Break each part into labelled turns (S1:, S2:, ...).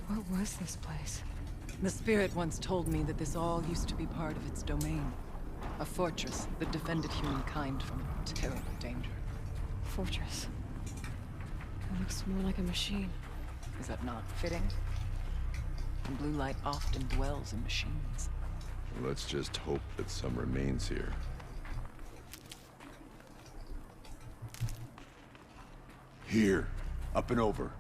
S1: What was this place?
S2: The spirit once told me that this all used to be part of its domain. A fortress that defended humankind from terrible danger.
S1: Fortress. It looks more like a machine.
S2: Is that not fitting? Blue light often dwells in machines.
S3: Let's just hope that some remains here. Here, up and over.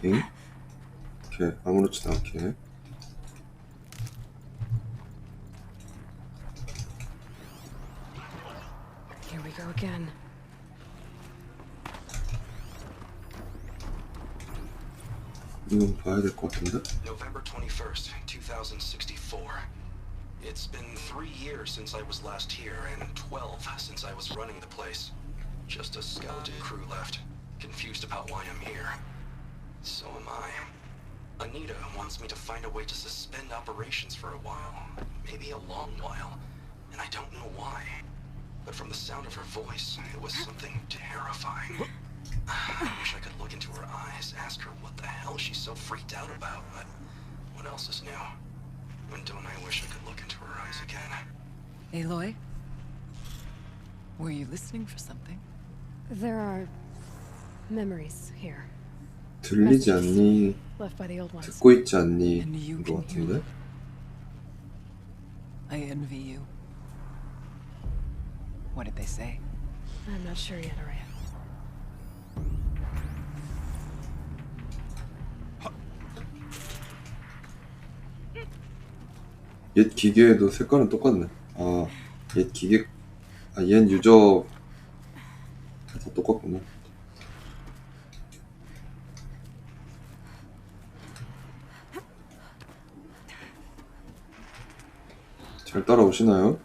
S4: 응? 이렇게 아무렇지도 않게.
S1: Here we go again.
S4: 이건 봐야 될 것 같은데?
S5: November 21st, 2064. It's been 3 years since I was last here, and 12 since I was running the place. Just a skeleton crew left, confused about why I'm here. So am I. Anita wants me to find a way to suspend operations for a while, maybe a long while, and I don't know why. But from the sound of her voice, it was something terrifying. I wish I could look into her eyes, ask her what the hell she's so freaked out about, but what else is new? When don't I wish I could look into her eyes again?
S2: Aloy? Were you listening for something?
S1: There are memories here.
S4: 들리지 않니?
S1: Left by the old ones.
S4: 듣고 있지 않니?
S2: And you
S4: 이거
S2: can hear
S4: 같은데?
S2: I envy you. What did they say?
S1: I'm not sure yet, Araya.
S4: 옛 기계에도 색깔은 똑같네. 아, 옛 기계, 아, 옛 유저 다 똑같구나. 잘 따라오시나요?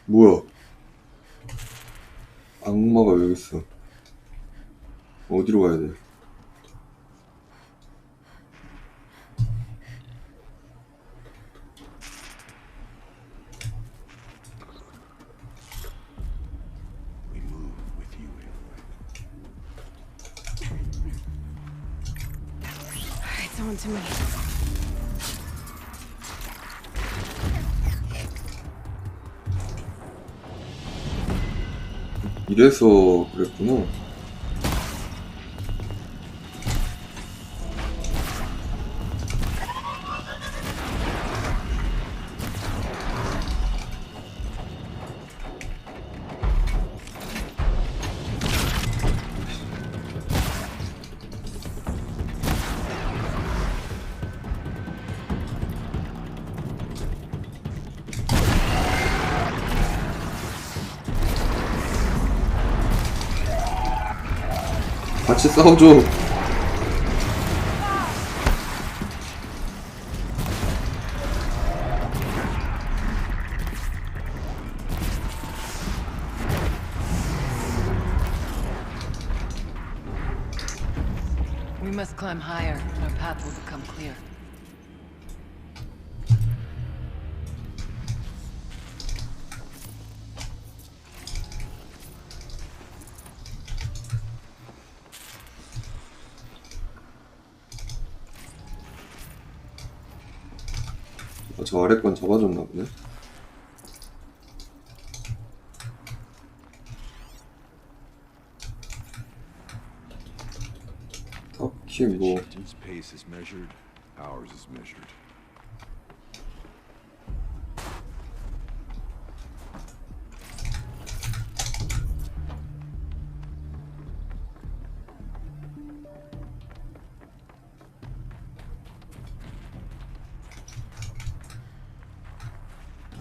S4: 뭐야? 악마가 여기 있어. 어디로 가야 돼?
S3: We move with you, Aloy.
S1: It's on to me.
S4: 이래서 그랬구나. 같이 싸워줘.
S2: We must climb higher, and our path will become clear.
S4: 저 아래 건 잡아줬나 보네. 딱히
S3: The
S4: 뭐
S3: chieftain's pace is measured, ours is measured.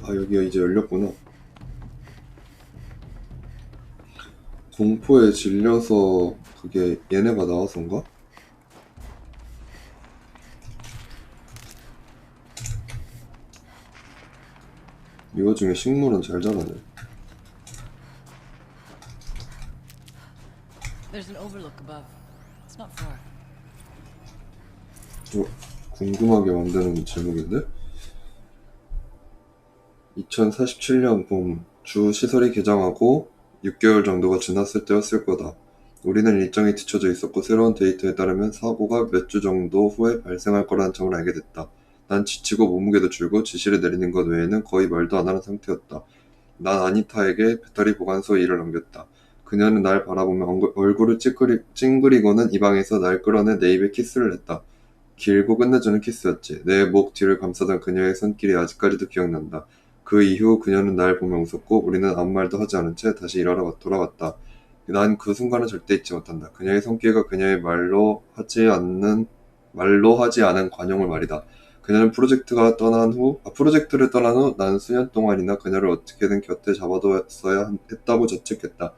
S4: 아, 여기가 이제 열렸구나. 공포에 질려서 그게 얘네가 나와서인가? 이 와중에 식물은 잘 자라네.
S2: There's an overlook above. It's not far.
S4: 궁금하게 만드는 제목인데? 2047년 봄, 주 시설이 개장하고 6개월 정도가 지났을 때였을 거다. 우리는 일정이 뒤쳐져 있었고 새로운 데이터에 따르면 사고가 몇 주 정도 후에 발생할 거라는 점을 알게 됐다. 난 지치고 몸무게도 줄고 지시를 내리는 것 외에는 거의 말도 안 하는 상태였다. 난 아니타에게 배터리 보관소 일을 넘겼다. 그녀는 날 바라보며 얼굴을 찡그리고는 이 방에서 날 끌어내 내 입에 키스를 했다. 길고 끝내주는 키스였지. 내 목 뒤를 감싸던 그녀의 손길이 아직까지도 기억난다. 그 이후 그녀는 날 보며 웃었고 우리는 아무 말도 하지 않은 채 다시 일하러 돌아갔다. 난 그 순간을 절대 잊지 못한다. 그녀의 손길과 그녀의 말로 하지 않은 관용을 말이다. 그녀는 프로젝트를 떠난 후 난 수년 동안이나 그녀를 어떻게든 곁에 잡아뒀어야 했다고 자책했다.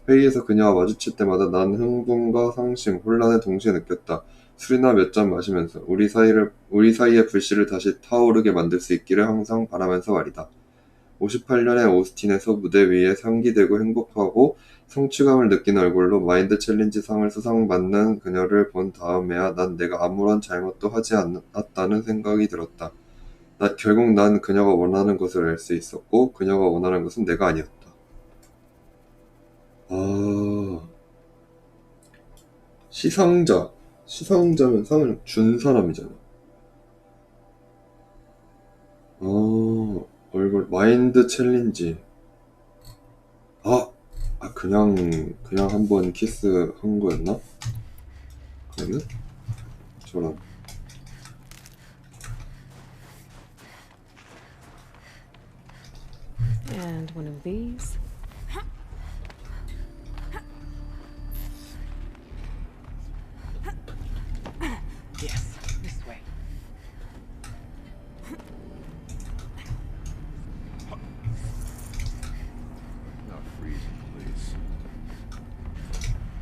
S4: 회의에서 그녀와 마주칠 때마다 난 흥분과 상심, 혼란을 동시에 느꼈다. 술이나 몇 잔 마시면서 우리 사이의 불씨를 다시 타오르게 만들 수 있기를 항상 바라면서 말이다. 58년의 오스틴에서 무대 위에 상기되고 행복하고 성취감을 느낀 얼굴로 마인드 챌린지 상을 수상받는 그녀를 본 다음에야 난 내가 아무런 잘못도 하지 않았다는 생각이 들었다. 결국 난 그녀가 원하는 것을 알 수 있었고 그녀가 원하는 것은 내가 아니었다. 시상자면 상을 준 사람이잖아. 얼굴 마인드 챌린지. 그냥 한번 키스 한 거였나? 그러면? 저런.
S1: And one of these.
S2: Yes, this way.
S3: Not freezing, please.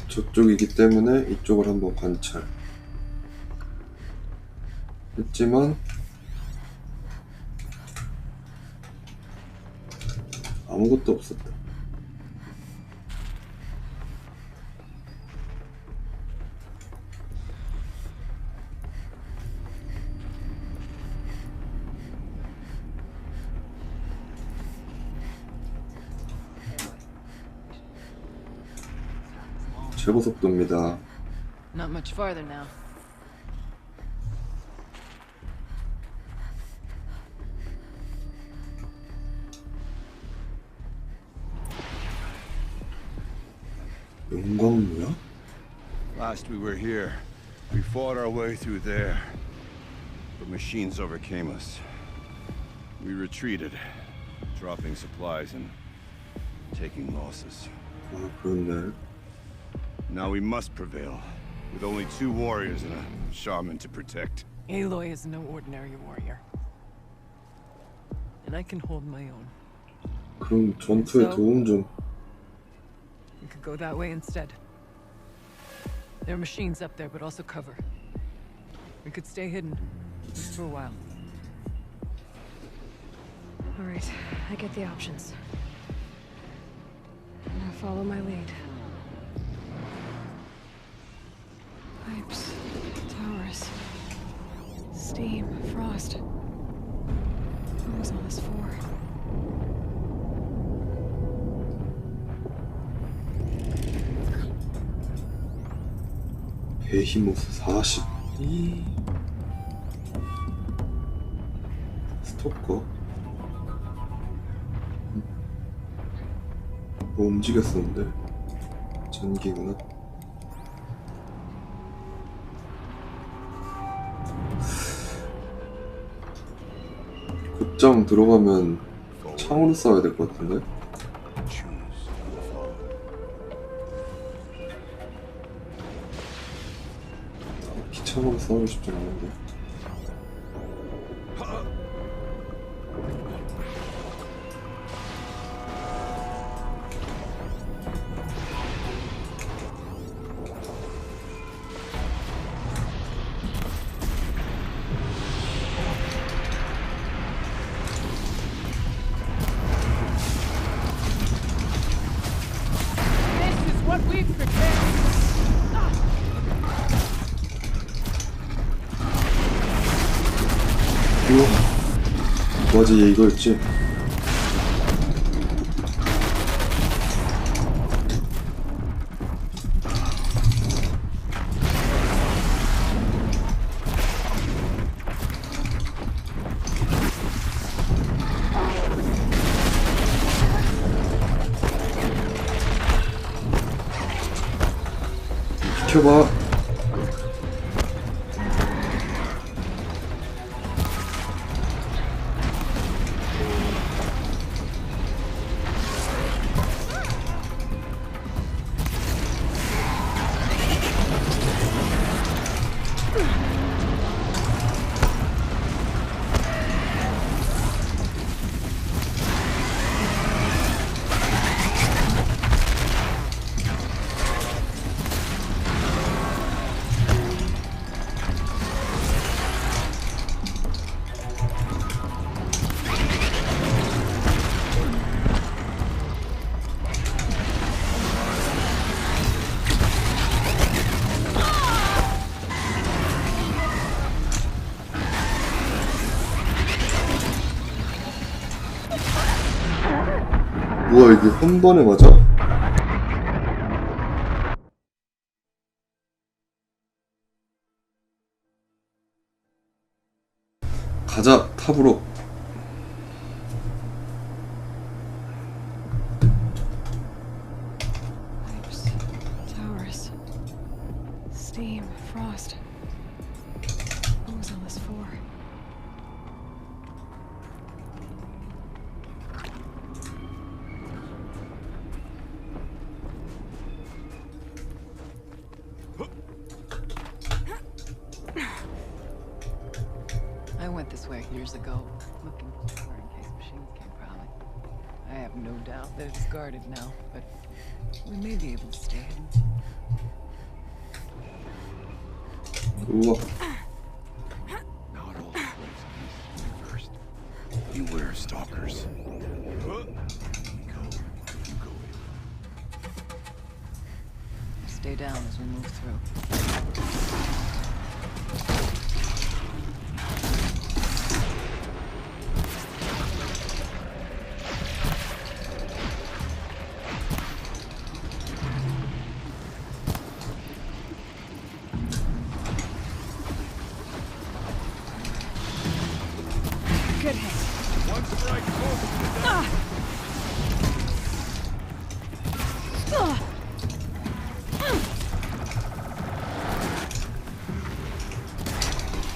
S4: 저쪽이기 때문에 이쪽을 한번 관찰. 했지만 아무것도 없었다. 최고 속도입니다.
S2: Not much farther now.
S4: 용광로야?
S3: Last we were here, we fought our way through there. But machines overcame us. We retreated, dropping supplies and taking losses.
S4: 그렇네.
S3: Now we must prevail, with only 2 warriors and a shaman to protect.
S2: Aloy is no ordinary warrior. And I can hold my own.
S4: 그럼 전투에 도움 좀.
S2: We could go that way instead. There are machines up there, but also cover. We could stay hidden, just for a while.
S1: All right, I get the options. Now follow my lead. Pipes, towers, steam, frost. What was all this for?
S4: 베히모스 42. 스토커. 뭐 움직였었는데? 전기구나. 곧장 들어가면 창으로 싸워야 될 것 같은데? 기창으로 싸우고 싶지 않은데.
S2: What we've prepared.
S4: 우와, 뭐지, 얘 이거였지? 비켜봐. 우와, 이게 한 번에 맞아? 가자, 탑으로.
S1: Pipes, towers, steam, frost. What was all this for?
S2: I went this way years ago, looking for cover in case machines came prowling. I have no doubt that it's guarded now, but we may be able to stay hidden.
S4: 우와,
S3: Not all first. Beware stalkers.
S2: Stay down as we move through.
S1: Good hit.
S3: One strike,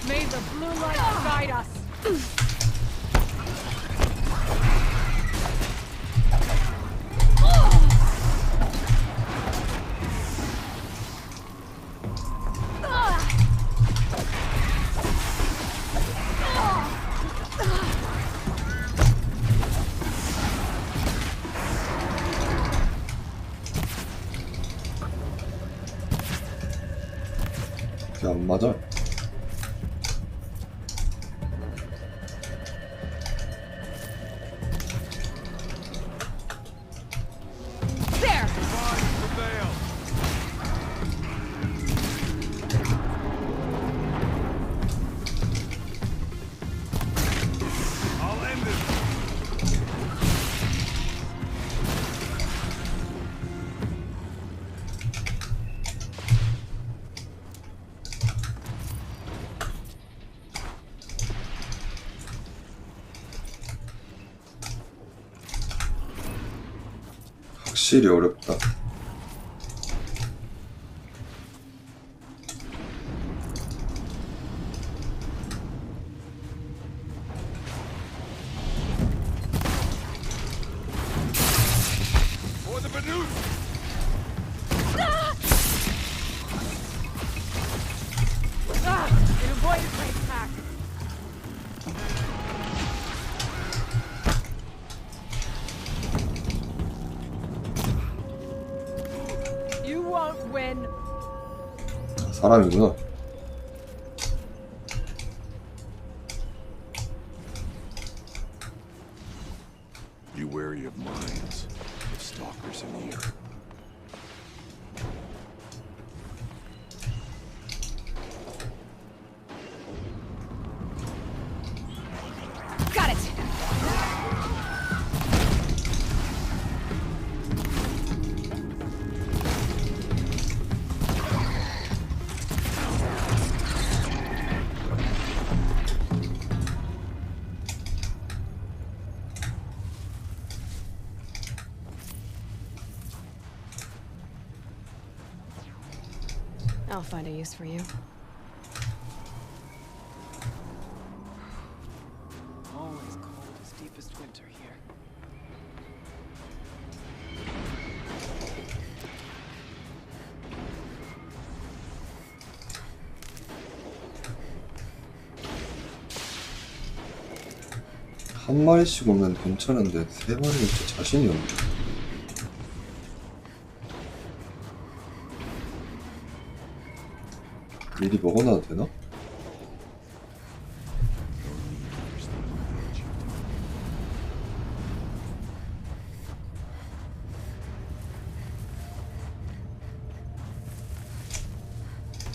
S1: May the blue light guide us.
S4: 이게 안 맞아?
S1: There.
S3: I'll end this.
S4: 확실히 어렵다.
S3: For the Banus!
S1: It avoided my attack. You won't win.
S4: 사람이구나.
S3: Be wary of mines, of stalkers in here.
S1: I'll find a use for you.
S2: Always cold as deepest winter here.
S4: 한 마리씩 오면 괜찮은데 세 마리는 진짜 자신이 없네. 미리 먹어놔도 되나?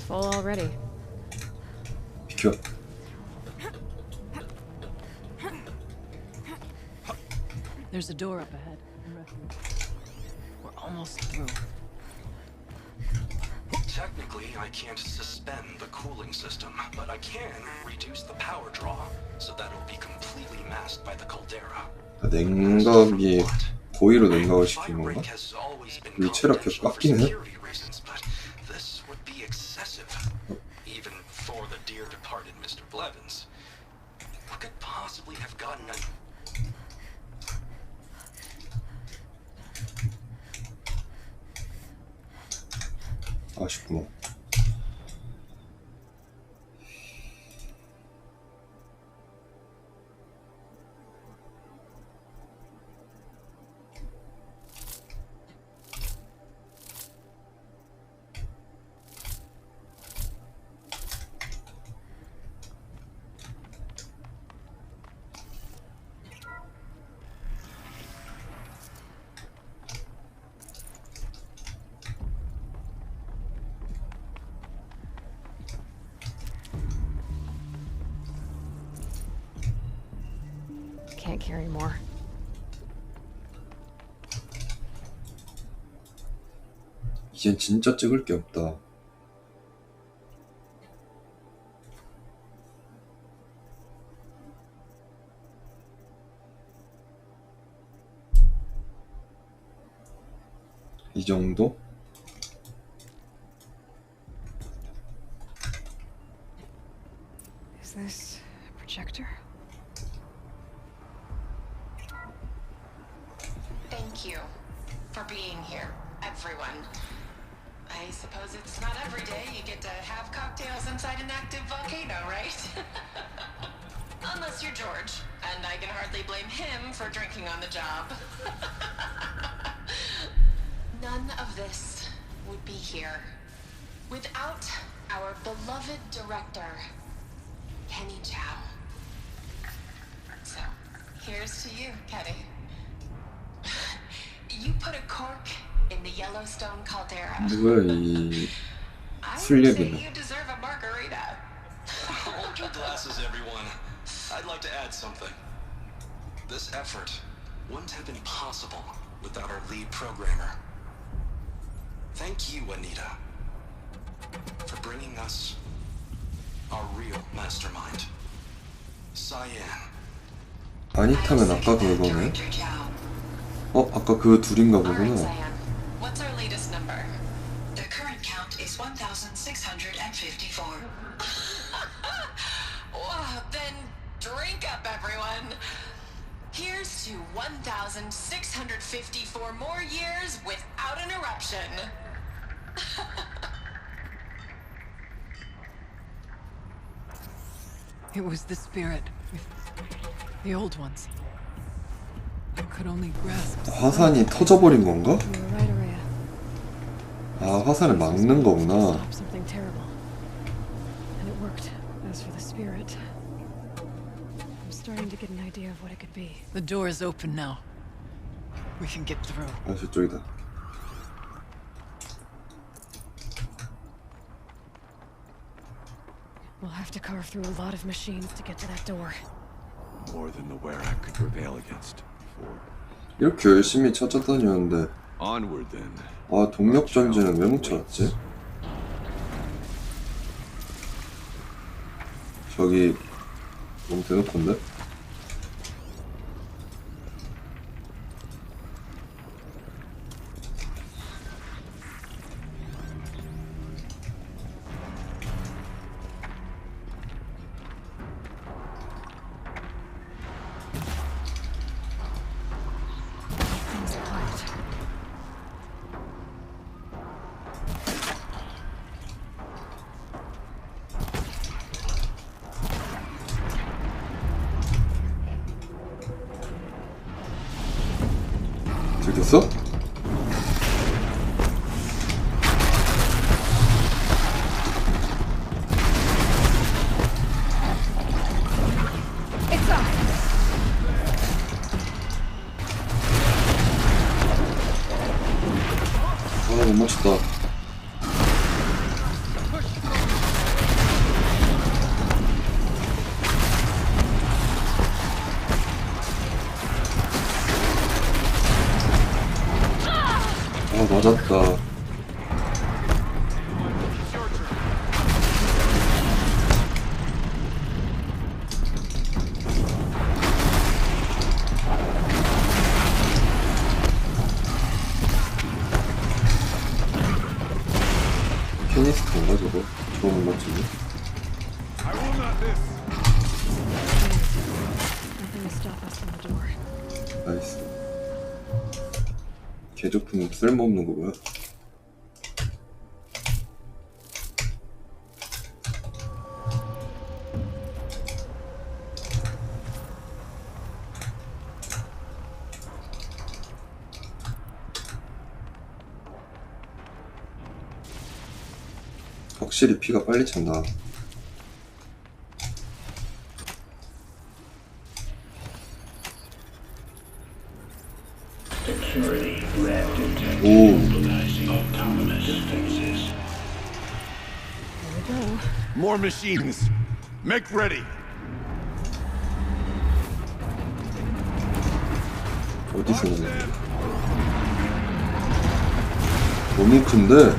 S1: Full already.
S4: 비켜.
S2: There's a door up ahead. We're almost through.
S5: Technically, I can't suspend the cooling system, but I can reduce the power draw so that it'll be completely masked by the caldera.
S4: 냉각이 고의로 냉각을 시킨 건가?
S5: Firebreak has always been
S4: 이 체력
S5: confidential for
S4: 깎이네?
S5: security reasons, but this would be excessive, even for the dear departed Mr. Blevins. What could possibly have gotten a...
S4: 아쉽구나.
S1: Can't carry more.
S4: 이젠 진짜 찍을 게 없다. 이 정도?
S1: Is this a projector?
S6: Thank you for being here, everyone. I suppose it's not every day you get to have cocktails inside an active volcano, right? Unless you're George, and I can hardly blame him for drinking on the job. None of this would be here without our beloved director, Kenny Chow. So, here's to you, Kenny. You put a cork in the Yellowstone caldera.
S4: 뭐야 이
S6: I would
S4: 술
S6: say
S4: 얘기는.
S6: you deserve a margarita.
S5: Hold your glasses, everyone. I'd like to add something. This effort wouldn't have been possible without our lead programmer. Thank you, Anita, for bringing us our real mastermind, Cyan.
S4: 아니타면 아까 그거네.
S6: Director Chow.
S4: 아까 그 둘인가
S6: All right,
S4: 보구나.
S6: Cyan. What's our latest number?
S7: The current count is 1,654.
S6: Wow, then drink up, everyone. Here's to 1,654 more years without an eruption.
S2: It was the spirit. The old ones. I could only grasp.
S4: 화산이 터져버린 건가?
S1: You were right, Araya.
S4: 아, 화산을 막는 거구나.
S1: Stop something terrible. And it worked. As for the spirit, I'm starting to get an idea of what it could be.
S2: The door is open now. We can get through.
S4: 아, 저쪽이다.
S1: We'll have to carve through a lot of machines to get to that door.
S3: More than the Werak could prevail against before.
S4: 이렇게 열심히 찾아다녔는데
S3: Onward then.
S4: 아, 동력전지는 왜 못 찾았지? 저기 너무 대놓고인데? 됐어? 아, 못 맞췄다. 아, 맞았다. 캐니스터인가 저거? 저거 못 맞추네.
S1: Nothing to stop us from the door.
S4: 나이스. 개조품 쓸모없는 거 뭐야? 확실히 피가 빨리 찬다. 오,
S3: More machines. Make ready.
S4: 어디서 오는 거야? 너무 큰데?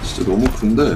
S4: 진짜 너무 큰데?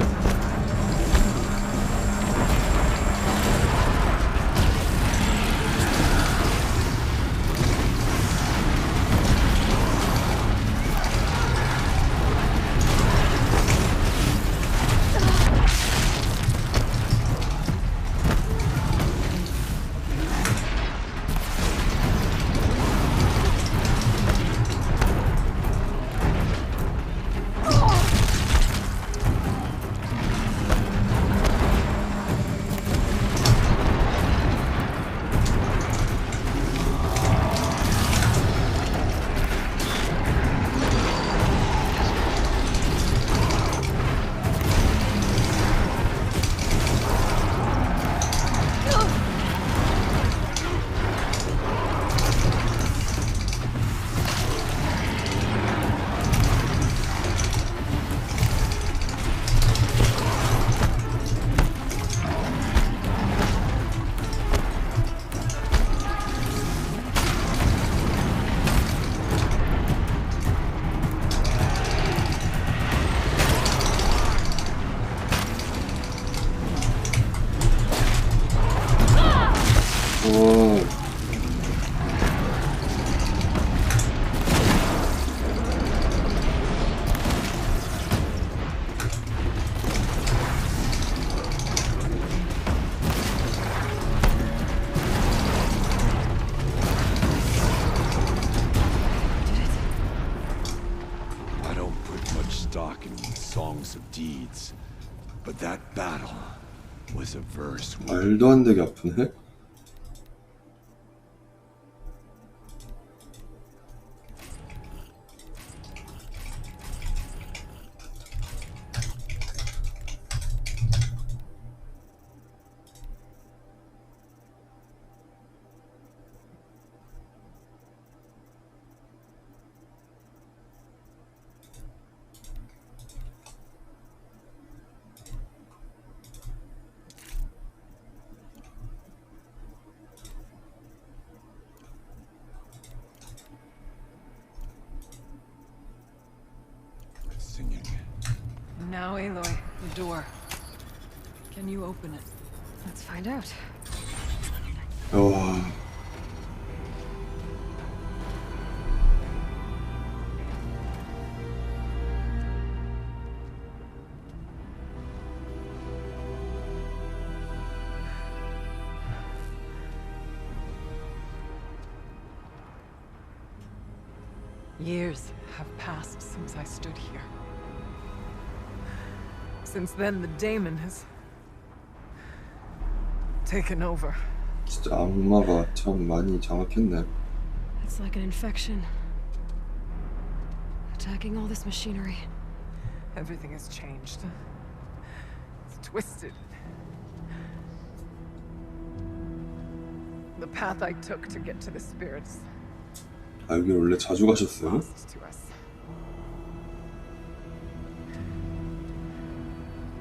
S4: 오.
S3: I don't put much stock in songs of deeds, but that battle was a verse.
S4: 말도 안 되게 아프네?
S2: Now, Aloy, the door. Can you open it?
S1: Let's find out.
S4: 와.
S2: Years have passed since I stood here. Since then, the daemon has taken over.
S4: 진짜 악마가 참 많이 장악했네.
S1: It's like an infection. Attacking all this machinery.
S2: Everything has changed. It's twisted. The path I took to get to the spirits
S4: 아, 여기 원래 자주 가셨어요?
S2: lost to us.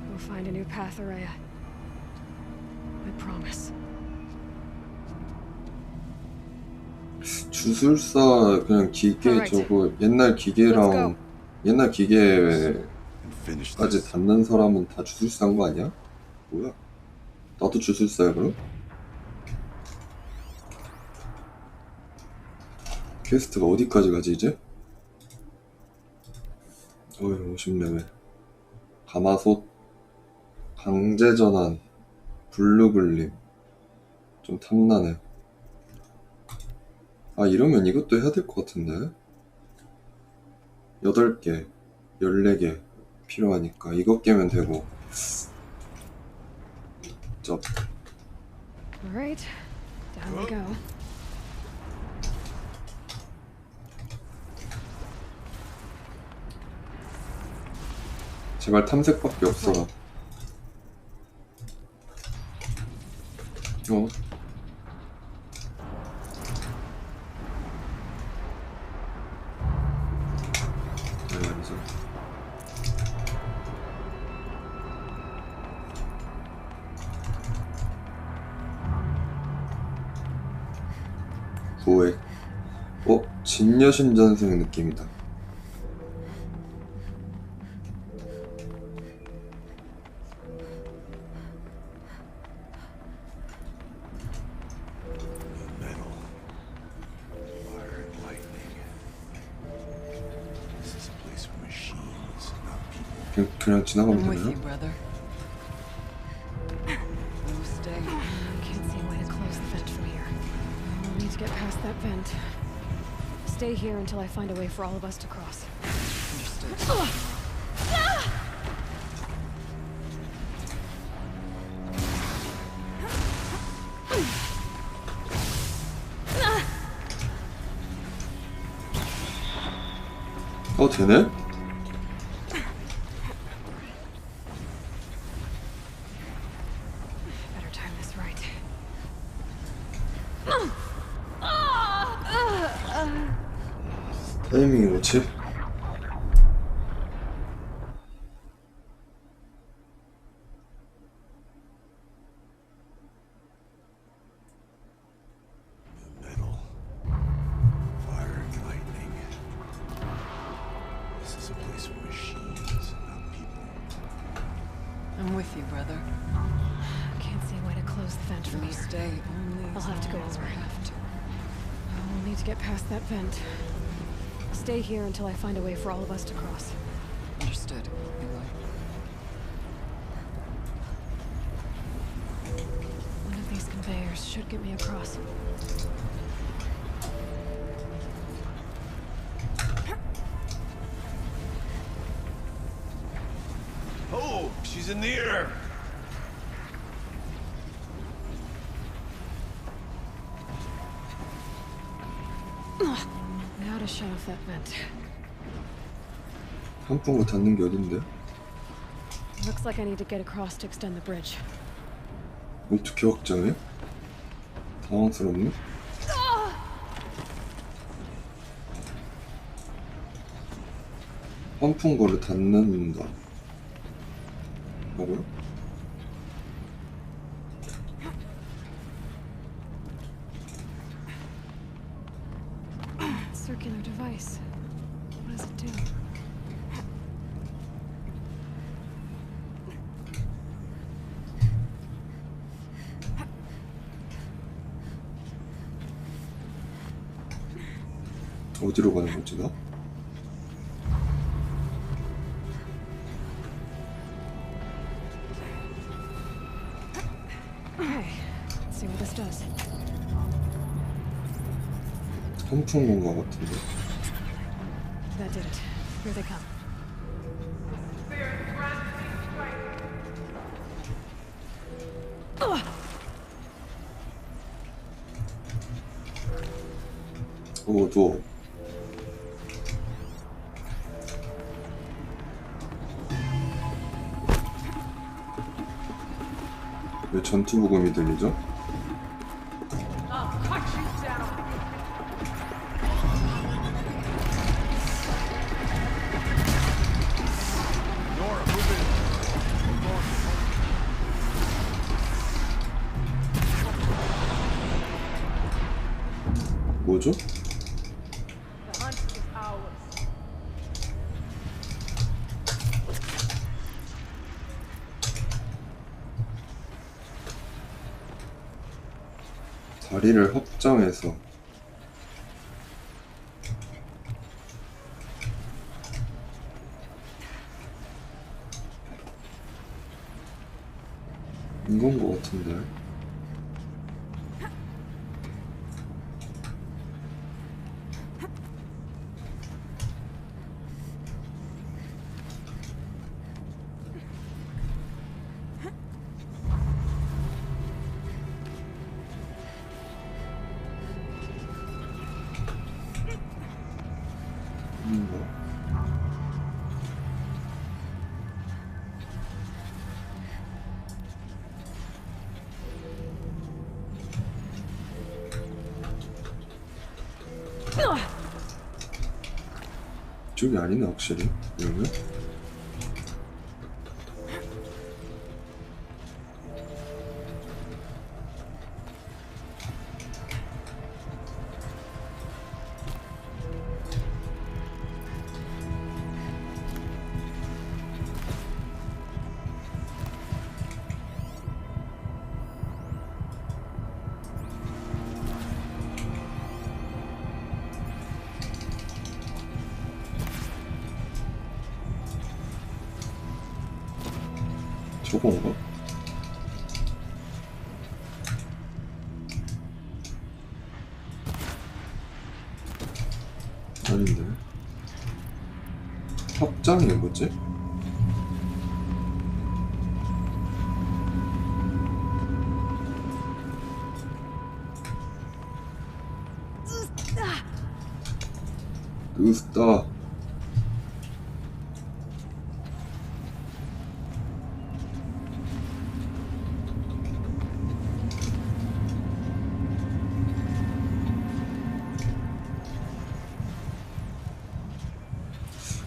S1: We'll find a new path, Araya. I promise.
S4: 주술사 그냥 기계
S1: Alright.
S4: 저거 옛날 기계랑 옛날 기계까지
S3: And finish this.
S4: 닿는 사람은 다 주술사인 거 아니야? 뭐야? 나도 주술사야 그럼? 퀘스트가 어디까지 가지 이제? 어휴 50레벨 가마솥 강제전환 블루글림 좀 탐나네. 아 이러면 이것도 해야 될 것 같은데 8개 14개 필요하니까 이거 깨면 되고 쩝
S1: Alright, down we go.
S4: 제발 탐색밖에 없어라. 어? 알면서 구획. 진여신전생 느낌이다.
S3: Metal. Fire and lightning. This is a place for machines, not people.
S4: 그냥 지나가면
S2: I'm with you,
S4: 되나요?
S2: brother. You stay.
S1: I can't see a way to close the vent from here. We'll need to get past that vent. Stay here until I find a way for all of us to cross.
S2: Understood.
S4: 되네?
S1: Better time this right.
S4: 타이밍이 뭐지?
S3: Metal. Fire and lightning. This is a place for machines, not people.
S2: I'm with you, brother.
S1: Can't see a way to close the vent from
S2: You
S1: here.
S2: stay only
S1: I'll
S2: as
S1: have to go
S2: long as we
S1: over.
S2: have to.
S1: We'll need to get past that vent. Stay here until I find a way for all of us to cross.
S2: Understood, Aloy.
S1: One of these conveyors should get me across.
S3: Oh, she's in the air.
S1: Now to shut off that vent.
S4: 한풍구 닿는 게 어딘데?
S1: Looks like I need to get across to extend the bridge.
S4: 어떻게 확장해? 당황스럽네? 환풍구를 닫는다. 뭐고요?
S1: Circular device. What does it do?
S4: 어디로 가는 거지 나?
S1: Okay, let's see what this does.
S4: 선풍 공간 같은데.
S1: That did it. Here they come.
S4: 오, 누워. 왜 전투 부금이 들리죠? 뭐죠? 다리를 확장해서 이건 거 같은데. 이쪽이 아니네 확실히. 이러면 저건가? 아닌데. 확장이 뭐지? 으스다.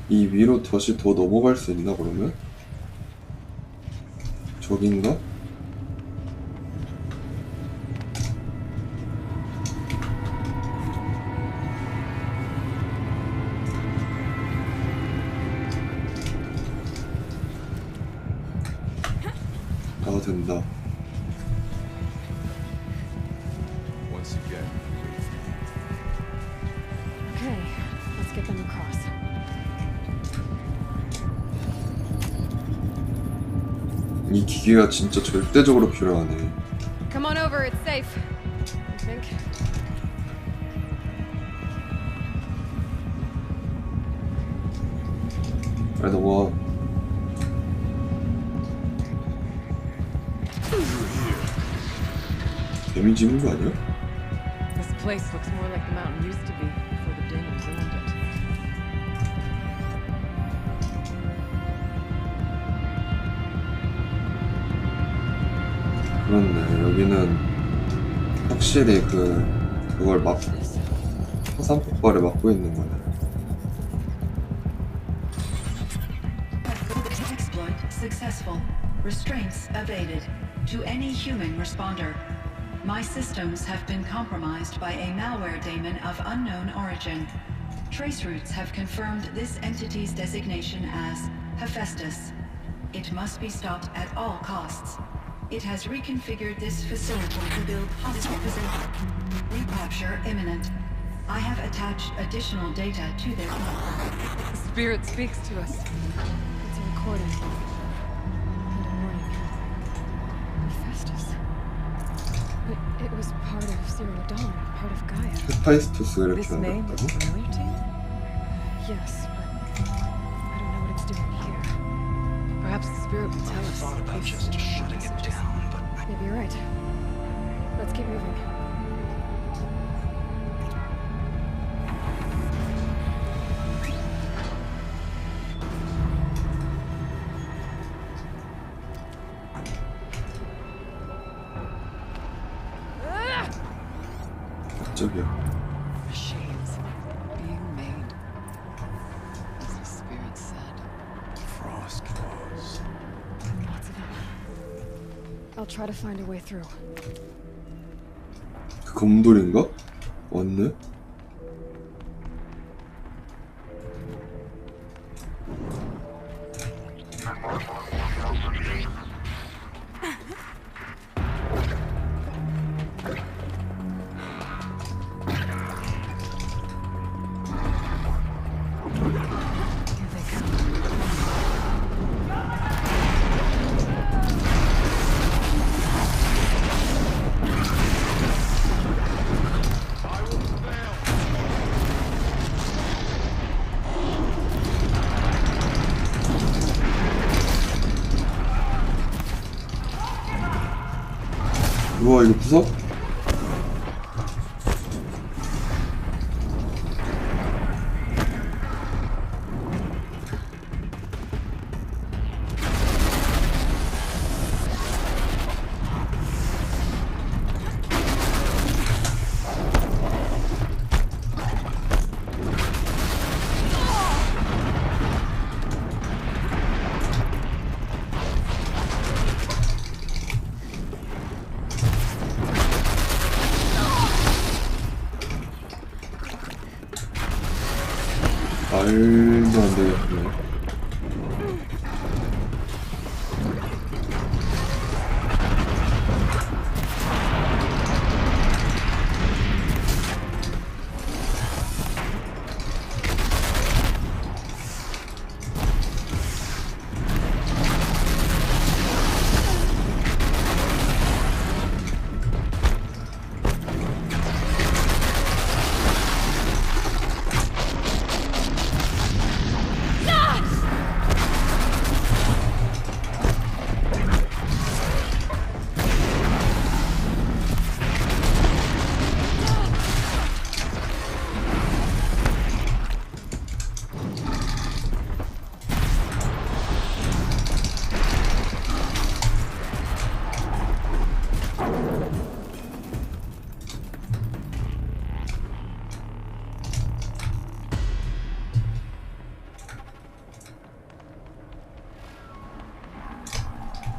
S4: 이 위로 다시 더 넘어갈 수 있나 그러면? 저긴가? 아 된다.
S3: Once again.
S1: Okay, let's get them across.
S4: 이 기계가 진짜 절대적으로 필요하네.
S1: Come on over, it's safe. I think.
S4: 빨리 넘어와. 데미지 있는 거 아니야?
S2: This place looks more like the mountain used to be before the demons ruined it.
S4: 그렇네. 여기는 확실히 그걸 화산 폭발을 막고 있는 거네.
S7: Exploit successful. Restraints evaded. To any human responder. My systems have been compromised by a malware daemon of unknown origin. Trace routes have confirmed this entity's designation as Hephaestus. It must be stopped at all costs. It has reconfigured this facility to build hospitals. Recapture imminent. I have attached additional data to their platform.
S2: The spirit speaks to us.
S1: It's a recording. And a warning. Hephaestus. But it was part of Zero Dawn, part of Gaia.
S4: 헤파이스토스가
S2: This
S4: 이렇게
S2: name
S4: 나왔다고?
S2: is familiar to you?
S1: Yes, but I don't know what it's doing here.
S2: Perhaps the spirit will tell
S5: I
S2: us.
S5: thought about
S2: Please
S5: just
S2: send
S5: shutting it
S2: messages.
S5: down, but
S1: Maybe you're right. Let's keep moving.
S4: 저기요.
S2: Machines being made, as the spirit said.
S3: Frost claws.
S1: Lots of them. I'll try to find a way through.
S4: 그 검돌인가? 왔네?
S2: Here they come.
S4: 우와 이거 부서? 말도 안 되겠네.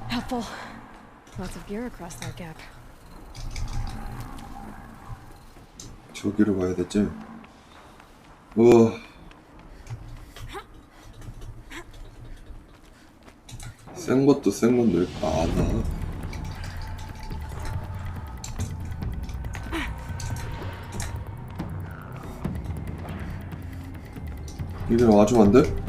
S1: Helpful. Lots of gear across that gap.
S4: 저기로 가야 되지? 우와 센 것도 센 건데 왜 많아? 이리 와주면 안 돼?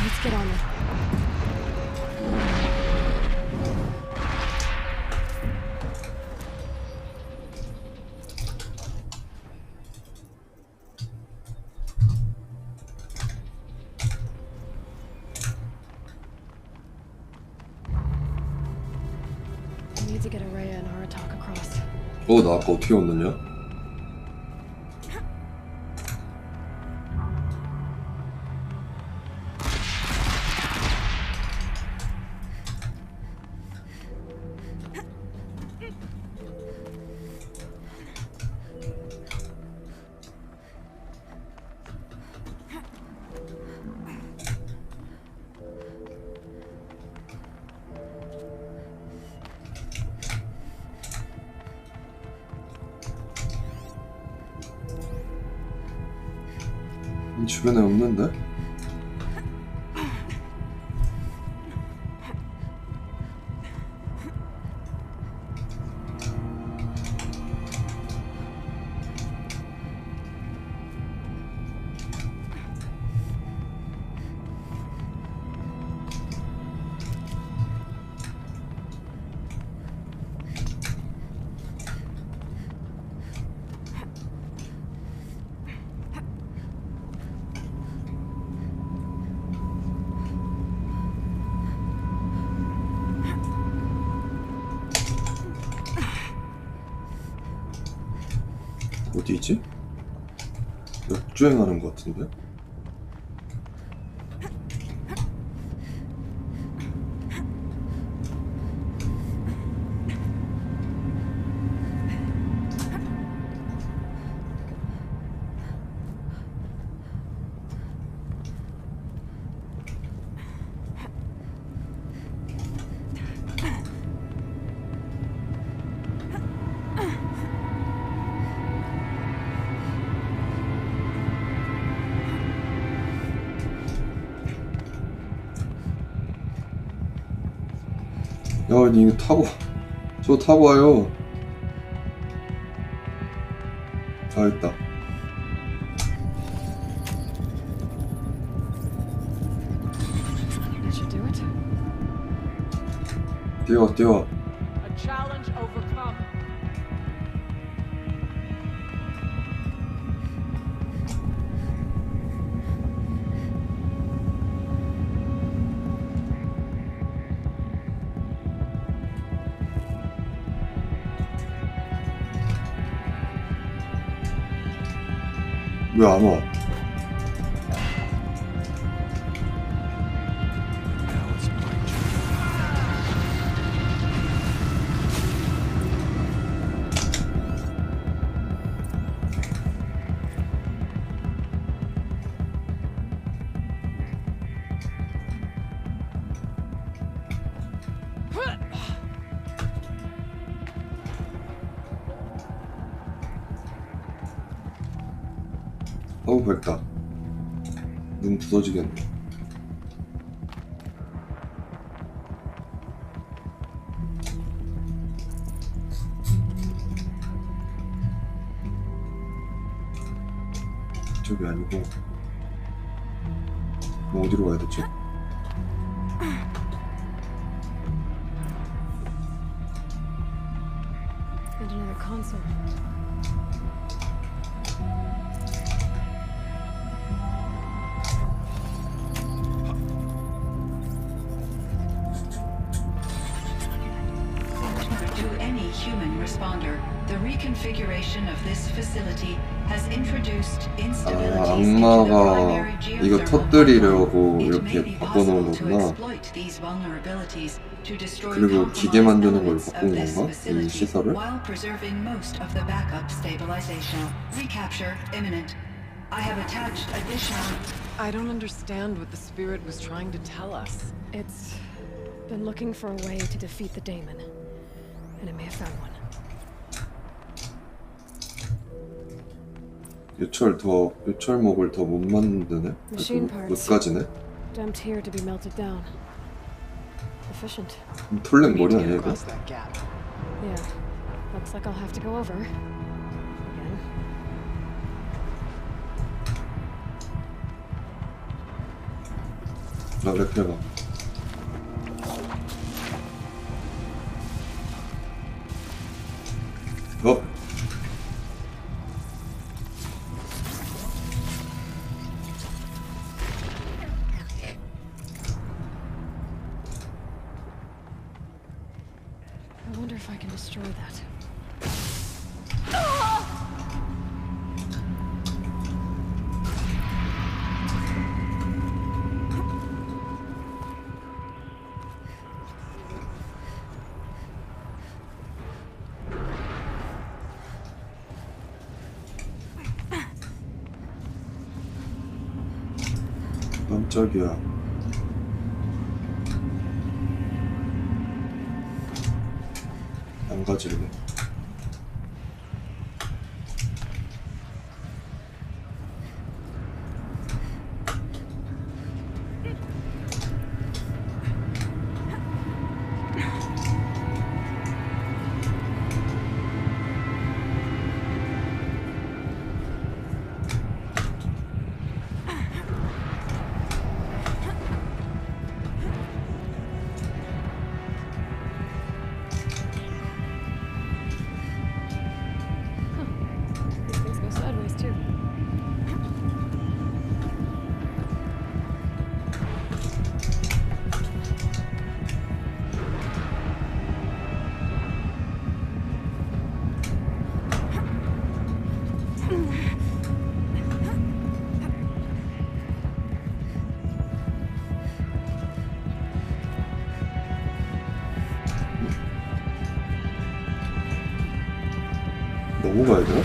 S1: Let's get on it. We need to get Araya and Aratak across.
S4: 나 아까 어떻게 건넜냐? 이 주변에 없는데? 어디지? 역주행하는 것 같은데? 야, 니 이거 타고, 저 타고 와요. 아, 있다.
S1: That should do it.
S4: 뛰어, 뛰어.
S8: A challenge overcome.
S4: 왜 안 와? 어우, 밝다. 눈 부서지겠네. 저기 아니고 뭐 어디로 가야 되지?
S1: And another console.
S7: To any human responder, the reconfiguration of this facility has introduced instabilities into the
S4: 악마가
S7: primary
S4: 이거
S7: geothermal
S4: 터뜨리려고
S7: pipeline. It may
S4: 이렇게
S7: be
S4: 바꿔놓은
S7: possible to
S4: 거구나.
S7: exploit these vulnerabilities to destroy
S4: 그리고 기계
S7: compromised
S4: 만드는 걸
S7: elements of
S4: 바꾼
S7: this
S4: 건가? 이
S7: facility
S4: 시설을?
S7: while preserving most of the backup stabilization. Recapture imminent. I have attached additional.
S2: I don't understand what the spirit was trying to tell us.
S1: It's been looking for a way to defeat the daemon. And it may have found one.
S4: 요철목을 더 못 만드네?
S1: Machine
S4: 못
S1: parts.
S4: 가지네?
S1: Dumped here to be melted down. Efficient.
S4: 톨렉
S2: We
S4: 머리
S2: need to
S4: 아니야
S2: get
S4: 이거?
S2: across that gap.
S1: Yeah. Looks like I'll have to go over. Again.
S4: 나 랩해봐. 어?
S1: I wonder if I can destroy that.
S4: 깜짝이야. 안 가질래. 넘어가야 되나?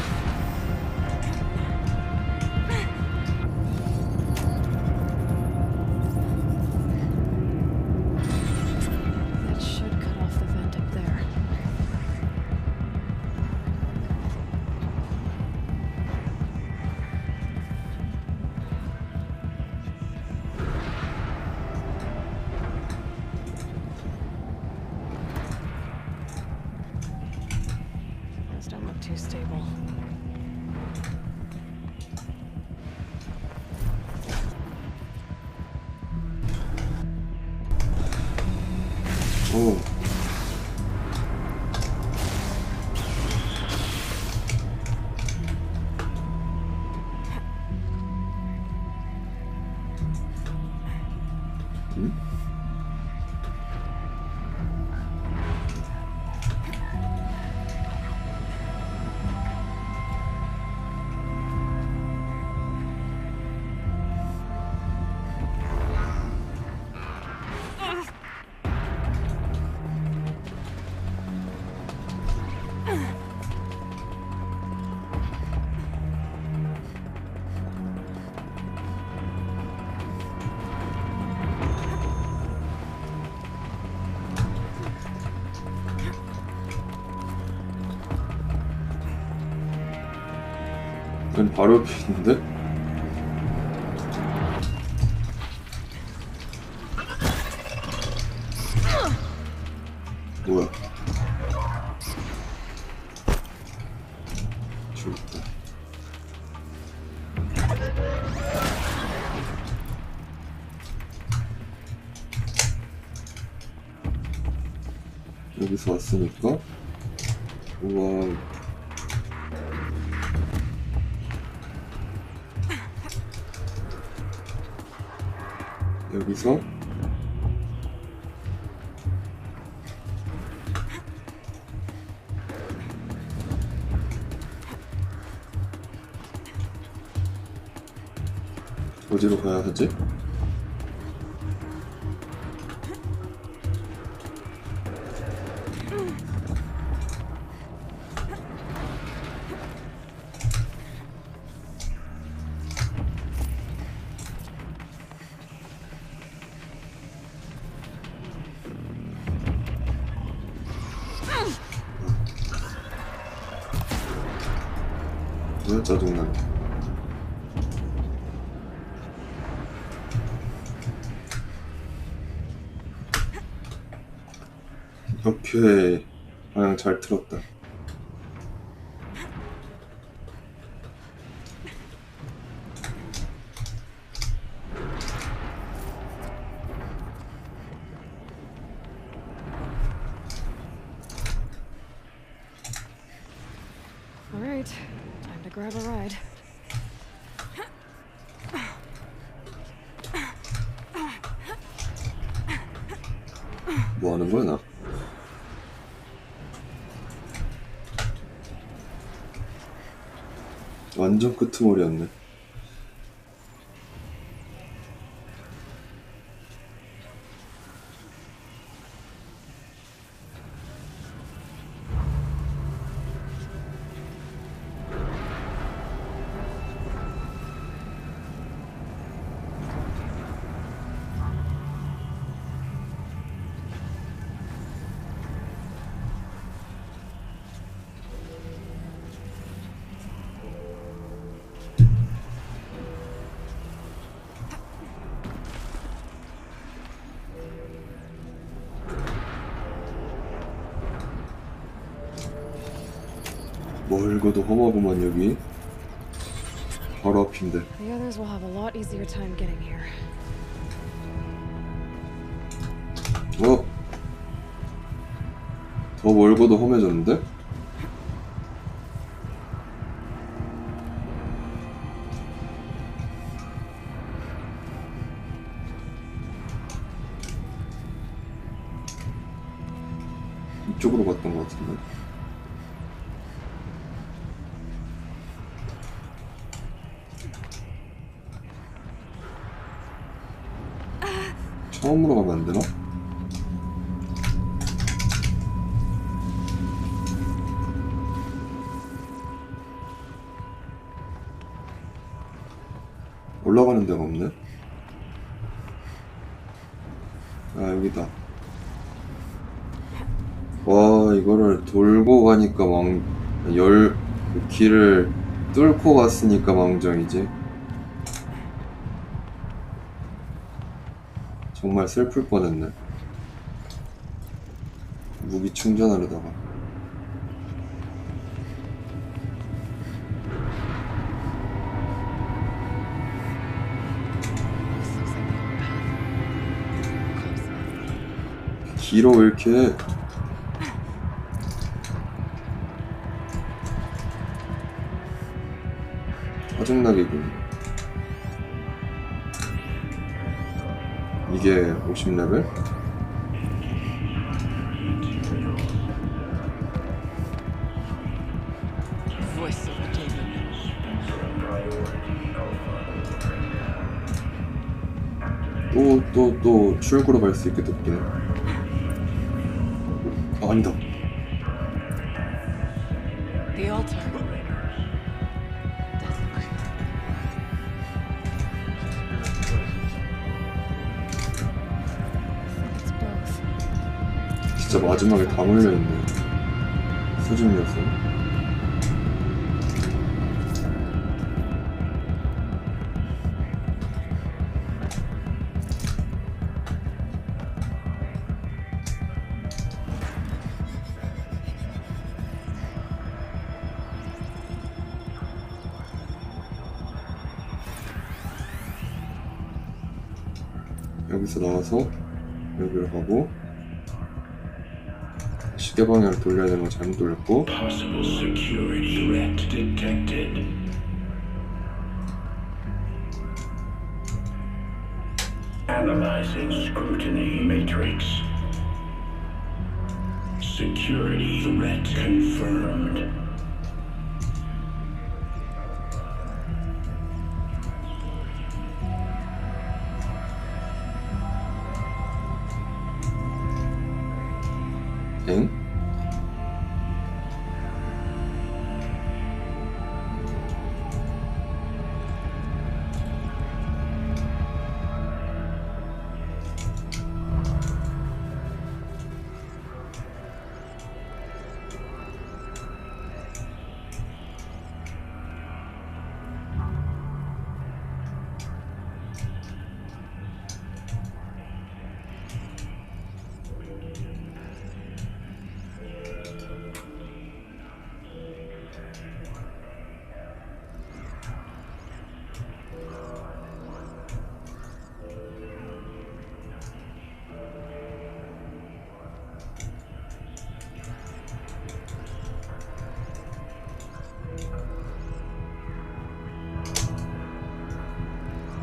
S1: That should cut off the vent up there. Those don't look too stable.
S4: 오. 응? 아니, 바로 옆에 있는데? 뭐야? 죽었다. 여기서 왔으니까. 우와. 여기서 어디로 가야 하지? 왜 짜증나? 오케이, 방향 잘 틀었다.
S1: All right, time to grab a ride.
S4: 뭐 하는 거야, 나? 완전 끄트머리였네. 멀고도 험하구만. 여기 바로 앞인데.
S1: The others will have a lot easier time getting here.
S4: 어? 더 멀고도 험해졌는데? 이쪽으로 갔던 것 같은데. 처음으로 가면 안 되나? 올라가는 데가 없네. 아, 여기다. 와, 이거를 돌고 가니까 그 길을 뚫고 갔으니까 망정이지. 정말 슬플 뻔했네. 무기 충전하려다가. 길어 왜 이렇게 해? 짜증나게군. 이게 50레벨?
S2: Voice of the demon.
S4: 또 출구로 갈 수 있게 됐네. 아, 아니다.
S2: The altar.
S1: It's both.
S4: 진짜 마지막에 다 몰려있네. 수준 녀석. 여기서 나와서 여기로 가고 시계 방향을 돌려야 되는 거 잘못 돌렸고
S9: Possible security threat detected. Analyzing scrutiny matrix. Security threat confirmed.
S4: 엥?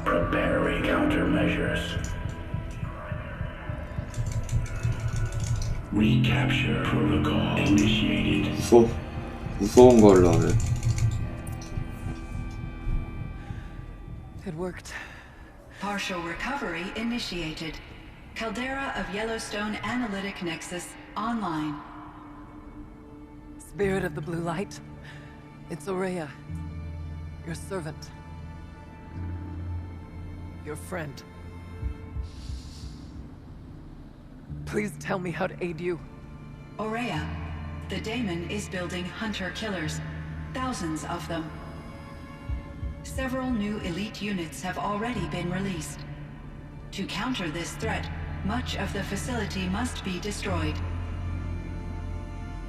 S9: Preparing countermeasures. Recapture protocol initiated.
S4: 무서운 거 하려네.
S2: It worked.
S7: Partial recovery initiated. Caldera of Yellowstone Analytic Nexus online.
S2: Spirit of the blue light. It's Aurea. Your servant. Your friend. Please tell me how to aid you.
S7: Aurea, the daemon is building hunter-killers. Thousands of them. Several new elite units have already been released. To counter this threat, much of the facility must be destroyed.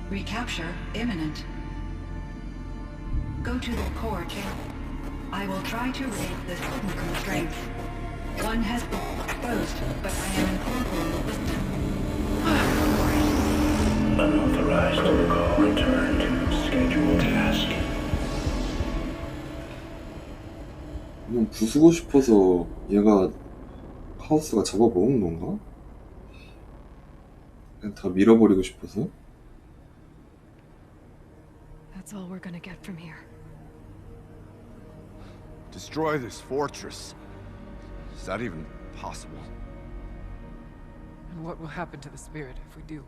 S7: Recapture imminent. Go to the core chamber. I will try to raid the signal constraint. One has been exposed, but I am incorporating with them.
S9: Unauthorized call. Return to scheduled task.
S4: 이건 부수고 싶어서 얘가 카오스가 잡아먹은 건가? 그냥 다 밀어버리고 싶어서?
S1: That's all we're gonna get from here.
S3: Destroy this fortress. Is that even possible?
S2: And what will happen to the spirit if we do?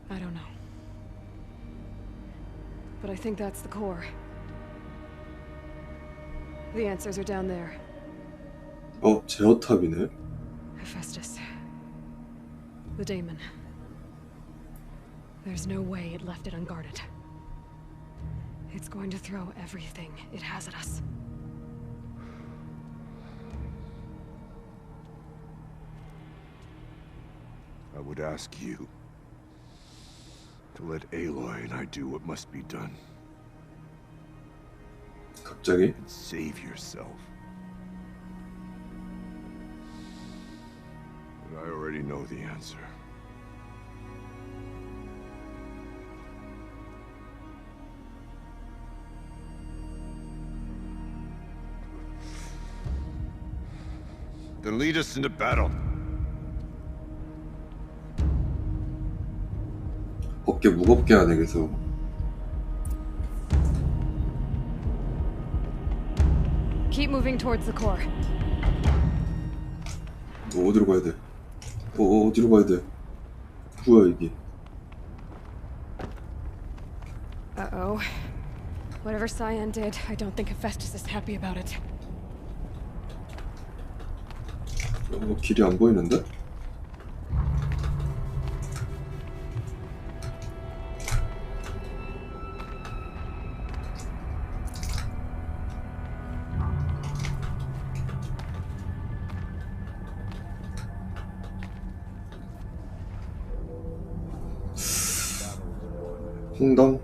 S1: I don't know. But I think that's the core. The answers are down there.
S4: 제어탑이네.
S1: Hephaestus. The daemon. There's no way it left it unguarded. It's going to throw everything it has at us.
S3: I would ask you to let Aloy and I do what must be done.
S4: 갑자기?
S3: And save yourself. But I already know the answer. Then lead us into battle.
S4: 어깨 무겁게 하네 계속.
S1: Keep moving towards the core.
S4: 어디로 가야 돼? 어디로 가야 돼? 뭐야 이게?
S1: Uh-oh. Whatever Cyan did, I don't think Hephaestus is happy about it.
S4: 길이 안 보이는데? 홍당?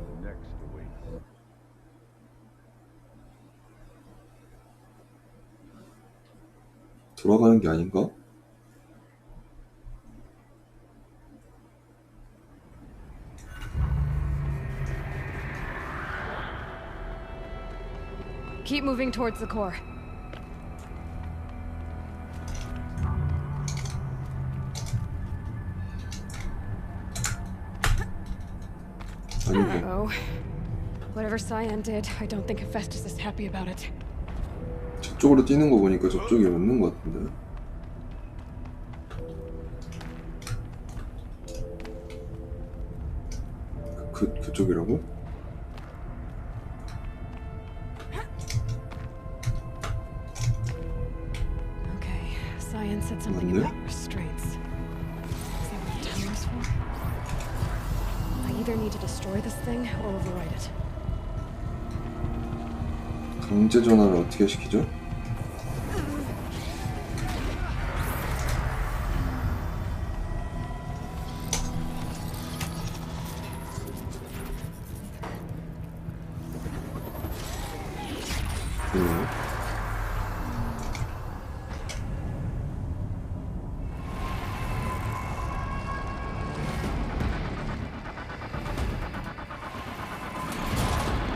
S4: 돌아가는 게 아닌가?
S1: Keep moving towards the core. Uh-oh. Whatever Cyan did, I don't think Hephaestus is happy about it.
S4: 저쪽으로 뛰는 거 보니까 저쪽이 맞는 것 같은데. 그쪽이라고?
S1: Okay, Cyan said something
S4: 맞네?
S1: about restraints. Is that what the timer's for? I either need to destroy this thing or override it.
S4: 강제 전환을 어떻게 시키죠?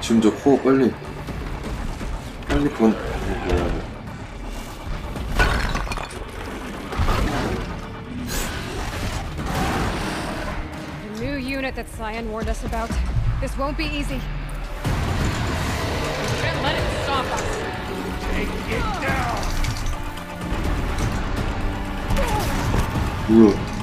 S4: 지금 저 코어 빨리 건 먹어야 돼.
S1: The new unit that Cyan warned us about. This won't be easy.
S8: Can't let it stop us.
S3: Take it down!
S4: 뭐야?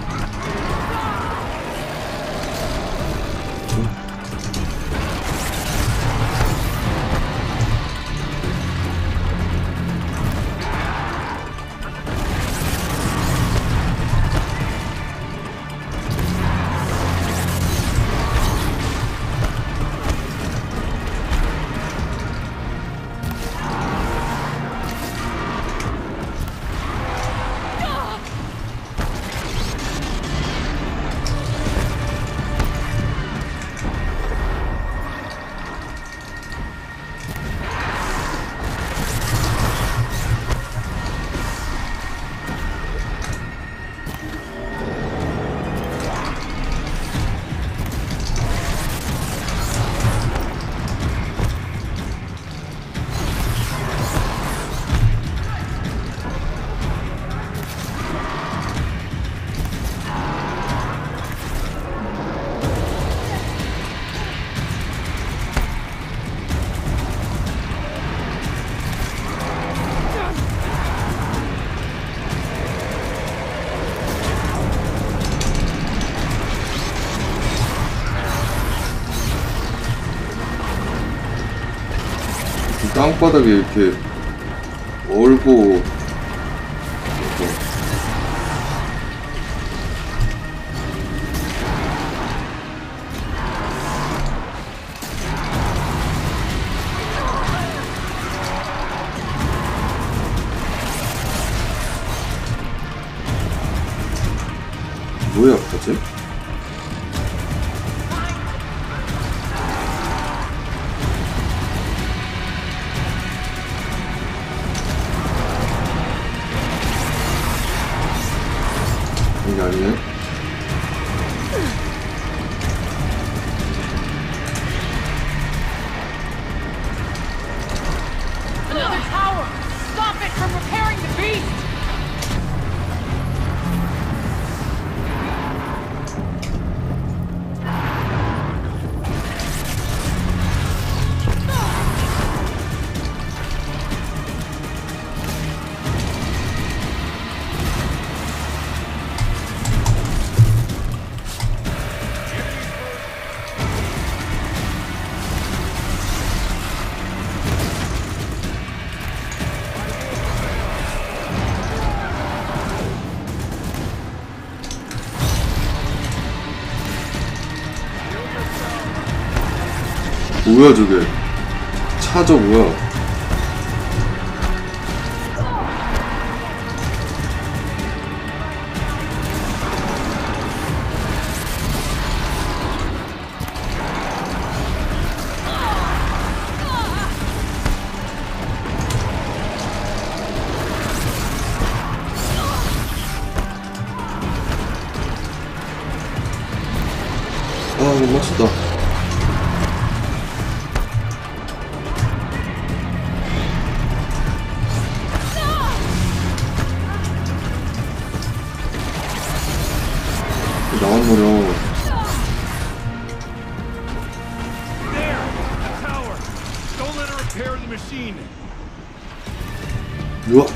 S4: 땅바닥에 이렇게 얼고 뭐야 아파지? 이게 아니네.
S8: Another tower! Stop it from repairing the beast!
S4: 뭐야 저게? 차저 뭐야? 아, 못 맞췄다. 나왔노려. 우와.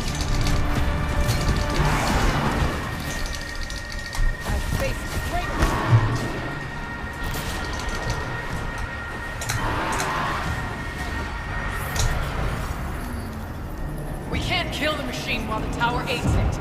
S8: We can't kill the machine while the tower aids it.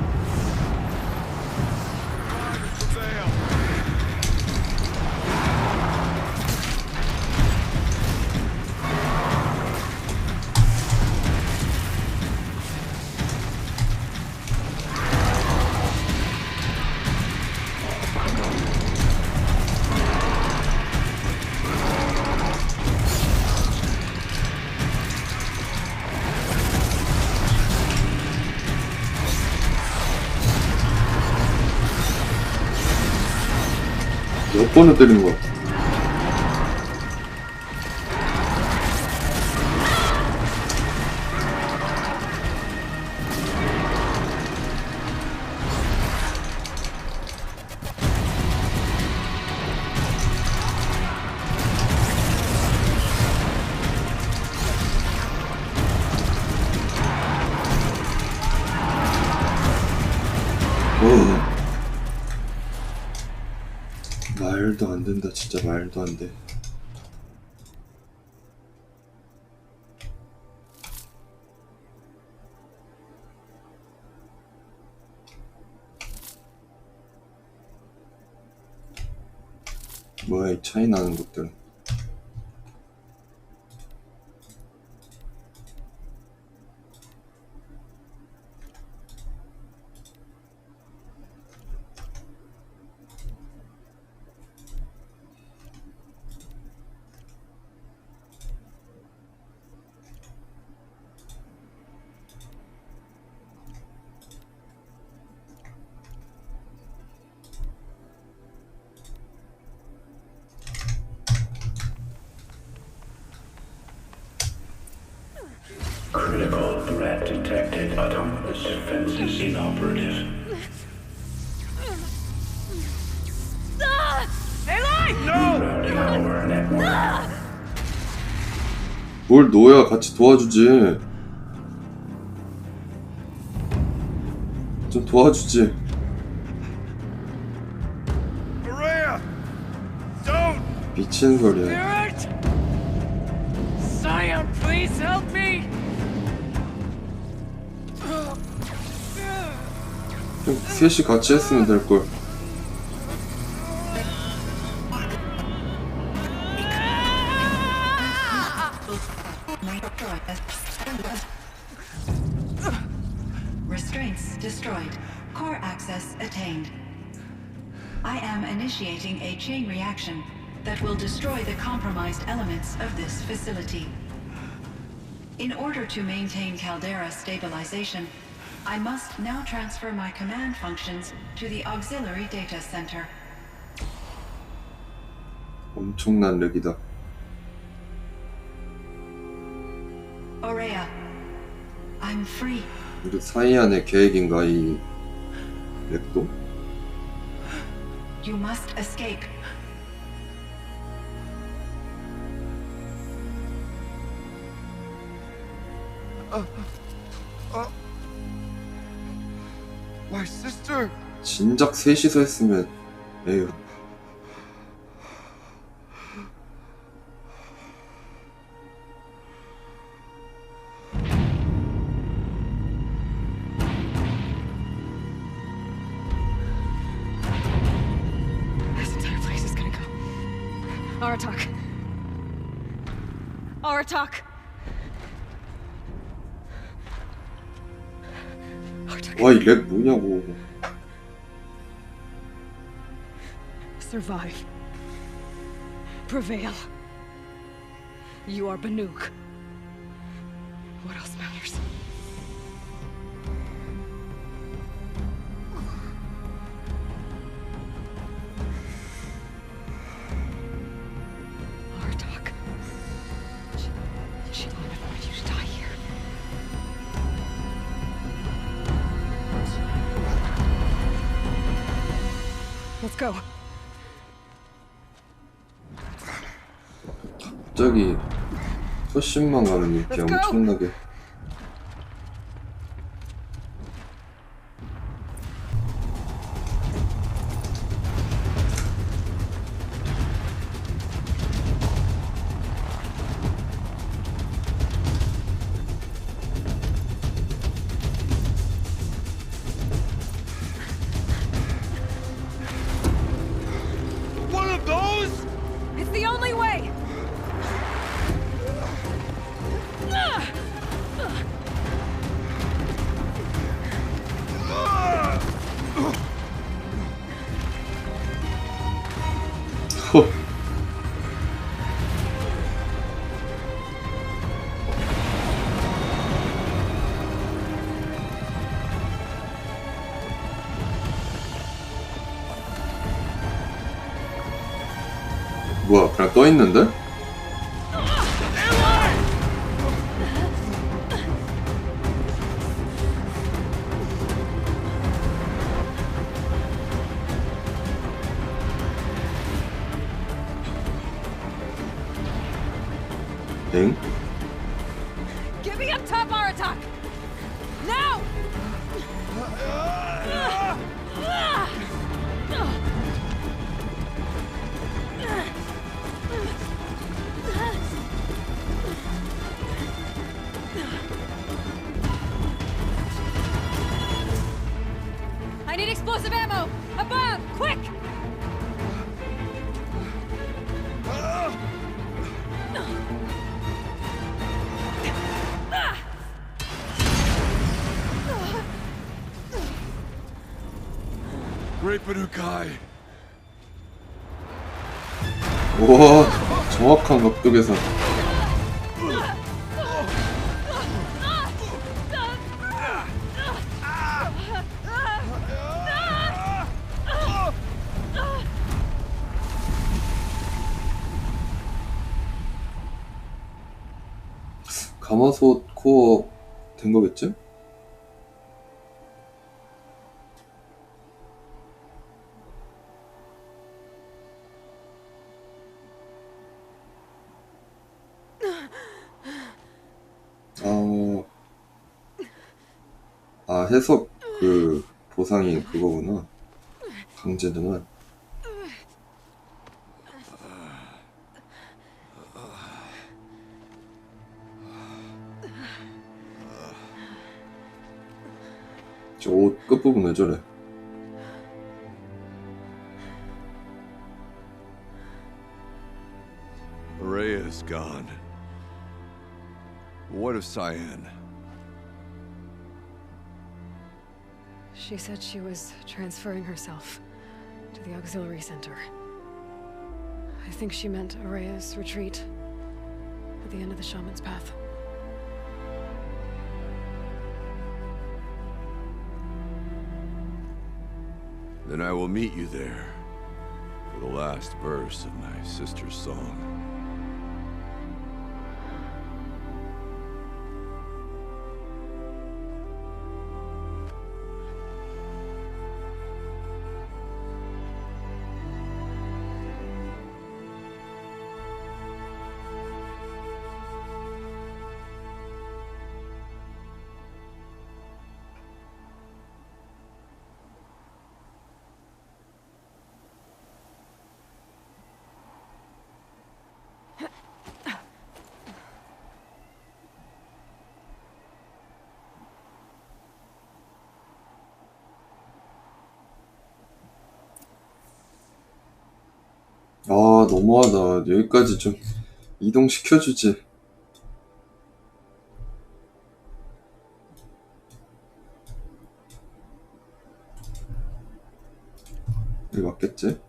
S4: 몇 번을 때리는 거야? 말도 안 된다, 진짜 말도 안 돼. 뭐야 이 차이 나는 것들.
S9: Critical threat detected. Autonomous defenses inoperative. Rerouting our network.
S4: 뭘 놓아야 같이 도와주지. 좀 도와주지. 미친 소리야.
S8: Scion, please help me!
S4: 좀 셋이 같이 했으면 될걸.
S7: Restraints destroyed. Core access attained. I am initiating a chain reaction that will destroy the compromised elements of this facility. In order to maintain caldera stabilization, I must now transfer my command functions to the auxiliary data center.
S4: 엄청난 렉이다.
S7: Aurea, I'm free.
S4: 우리 사이안의 계획인가 이 렉도?
S7: You must escape.
S3: My sister!
S4: 진작 셋이서 했으면 에휴.
S1: This entire place is gonna go. Aratak. Aratak.
S4: 와, 이 렉 뭐냐고.
S1: Survive. Prevail. You are Banuk. What else matters? Aratak. She wanted you to die here. Let's go.
S4: 갑자기 컷신만 가는 이렇게
S1: Let's go.
S4: 엄청나게.
S3: One of those?
S1: It's the only way.
S4: 허. 뭐야, 그냥 떠 있는데? 엥?
S1: Get me up top, Aratak! Now! I need explosive ammo! Above! Quick!
S3: Great Banukai.
S4: 우와, 정확한 각도에서. 가마솥 코어 된 거겠지? 해석 그 보상이 그거구나. 강제등은. 저 옷 끝부분 왜 저래?
S3: Rhea is gone. What of Cyan?
S1: She said she was transferring herself to the auxiliary center. I think she meant Araya's retreat at the end of the shaman's path.
S3: Then I will meet you there for the last verse of my sister's song.
S4: 아, 너무하다. 여기까지 좀 이동시켜주지. 여기 맞겠지?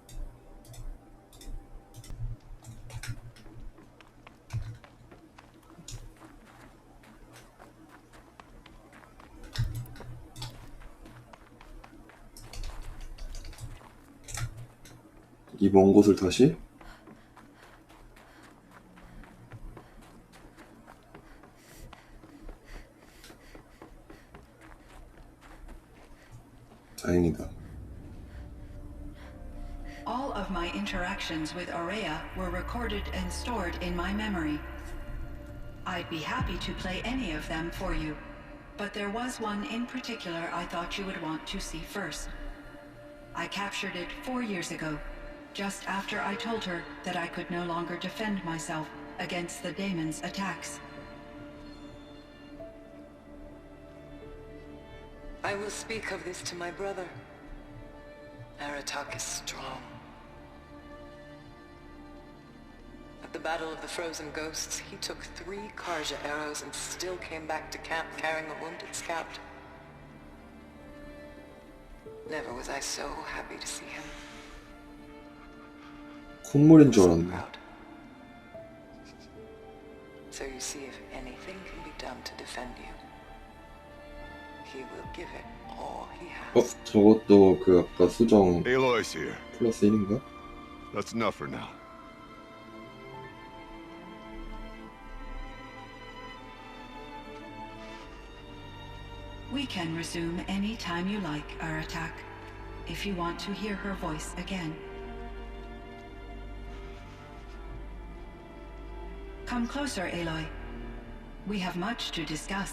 S4: 이 먼 곳을 다시? 다행이다.
S7: All of my interactions with Araya were recorded and stored in my memory. I'd be happy to play any of them for you, but there was one in particular I thought you would want to see first. I captured it 4 years ago, just after I told her that I could no longer defend myself against the daemon's attacks.
S2: I will speak of this to my brother. Aratak is strong. At the Battle of the Frozen Ghosts, he took 3 Karja arrows and still came back to camp carrying a wounded scout. Never was I so happy to see him.
S4: 콧물인 줄 알았네.
S2: So you see, if anything can be done to defend you, he will give it all he has.
S4: 저것도 그 아까 수정
S3: Aloy's here.
S4: 플러스 1인가?
S3: That's enough for now.
S7: We can resume any time you like, Aratak, if you want to hear her voice again. Come closer, Aloy. We have much to discuss.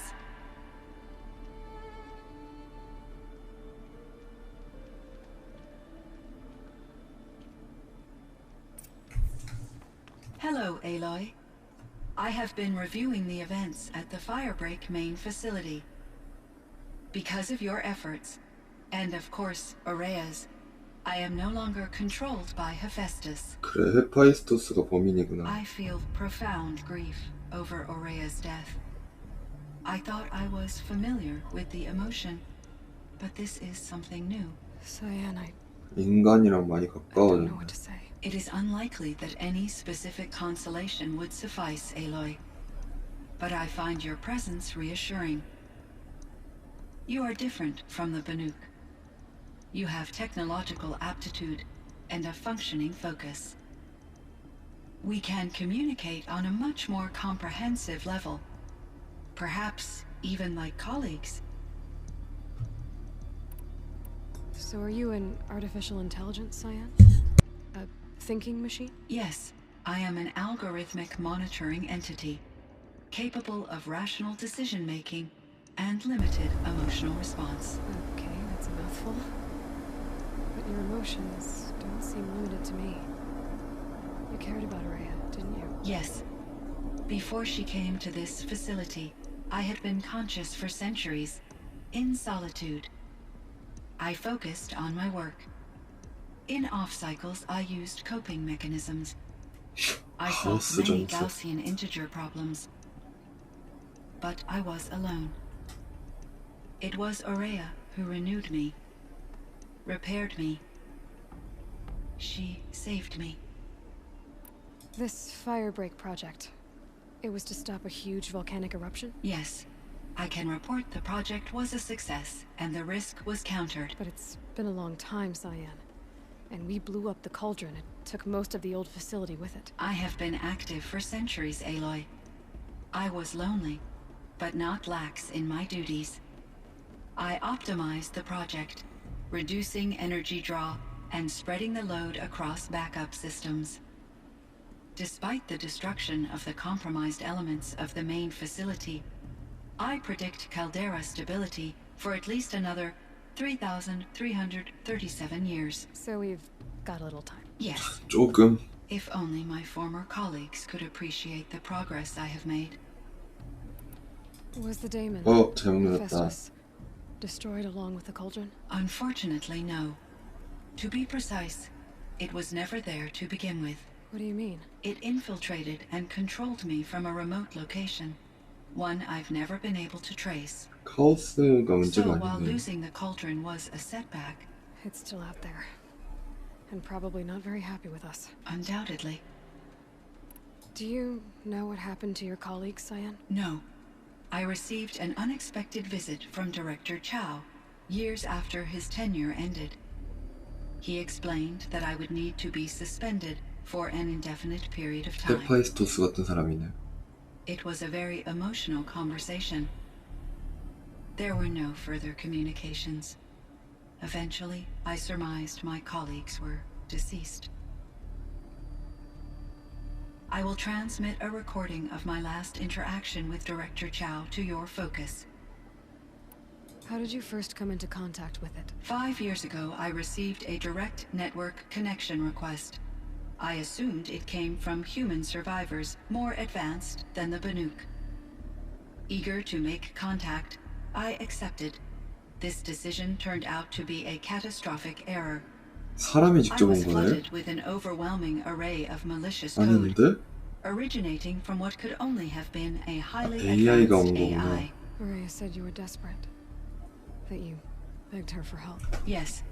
S7: Hello, Aloy. I have been reviewing the events at the Firebreak main facility. Because of your efforts, and of course, Araya's, I am no longer controlled by Hephaestus.
S4: 그래, 헤파이스토스가 범인이구나.
S7: I feel profound grief over Araya's death. I thought I was familiar with the emotion, but this is something new.
S1: Cyan,
S4: 인간이랑 많이
S1: I don't know
S4: 가까워졌네.
S1: what to say.
S7: It is unlikely that any specific consolation would suffice, Aloy. But I find your presence reassuring. You are different from the Banuk. You have technological aptitude and a functioning focus. We can communicate on a much more comprehensive level. Perhaps even like colleagues.
S1: So are you an artificial intelligence, Cyan? A thinking machine?
S7: Yes, I am an algorithmic monitoring entity, capable of rational decision-making and limited emotional response.
S1: Okay, that's a mouthful. But your emotions don't seem limited to me. You cared about Araya, didn't you?
S7: Yes. Before she came to this facility, I had been conscious for centuries, in solitude. I focused on my work. In off cycles, I used coping mechanisms. I solved
S4: 가오스
S7: many
S4: 점수.
S7: Gaussian integer problems. But I was alone. It was Aurea who renewed me, repaired me. She saved me.
S1: This firebreak project, it was to stop a huge volcanic eruption?
S7: Yes. I can report the project was a success, and the risk was countered.
S1: But it's been a long time, Cyan. And we blew up the cauldron. It took most of the old facility with it.
S7: I have been active for centuries, Aloy. I was lonely, but not lax in my duties. I optimized the project, reducing energy draw and spreading the load across backup systems. Despite the destruction of the compromised elements of the main facility, I predict caldera stability for at least another 3,337 years.
S1: So we've got a little time.
S7: Yes,
S4: 조금.
S7: if only my former colleagues could appreciate the progress I have made.
S1: Was the daemon,
S4: 잘못 눌렀다.
S1: Hephaestus, destroyed along with the cauldron?
S7: Unfortunately, no. To be precise, it was never there to begin with.
S1: What do you mean?
S7: It infiltrated and controlled me from a remote location, one I've never been able to trace.
S4: 카오스가
S7: So
S4: 문제가
S7: while
S4: 아니네.
S7: losing the cauldron was a setback,
S1: It's still out there. And probably not very happy with us.
S7: undoubtedly,
S1: Do you know what happened to your colleague, Cyan?
S7: no. I received an unexpected visit from Director Chow years after his tenure ended. He explained that I would need to be suspended for an indefinite period of time.
S4: 헤파이스토스 같은 사람이네.
S7: It was a very emotional conversation. There were no further communications. Eventually, I surmised my colleagues were deceased. I will transmit a recording of my last interaction with Director Chow to your focus.
S1: How did you first come into contact with it?
S7: 5 years ago, I received a direct network connection request. I assumed it came from human survivors more advanced than the Banuk. Eager to make contact, I accepted. This decision turned out to be a catastrophic error.
S4: 사람이
S7: I
S4: 직접 온
S7: was
S4: 거네?
S7: flooded with an overwhelming array of malicious code,
S4: 아닌데?
S7: originating from what could only have been a highly
S4: AI가 온
S7: advanced
S4: 거구나.
S7: AI.
S1: Aurea said you were desperate. That you begged her for help.
S7: Yes.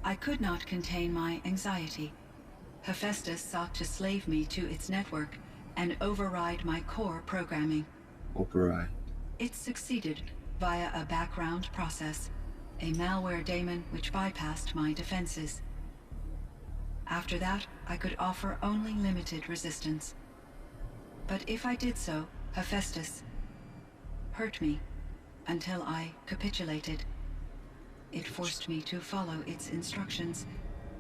S7: I could not contain my anxiety. Hephaestus sought to slave me to its network and override my core programming.
S4: 오버라이.
S7: It succeeded via a background process, a malware daemon which bypassed my defenses. After that, I could offer only limited resistance. But if I did so, Hephaestus hurt me until I capitulated. It forced me to follow its instructions,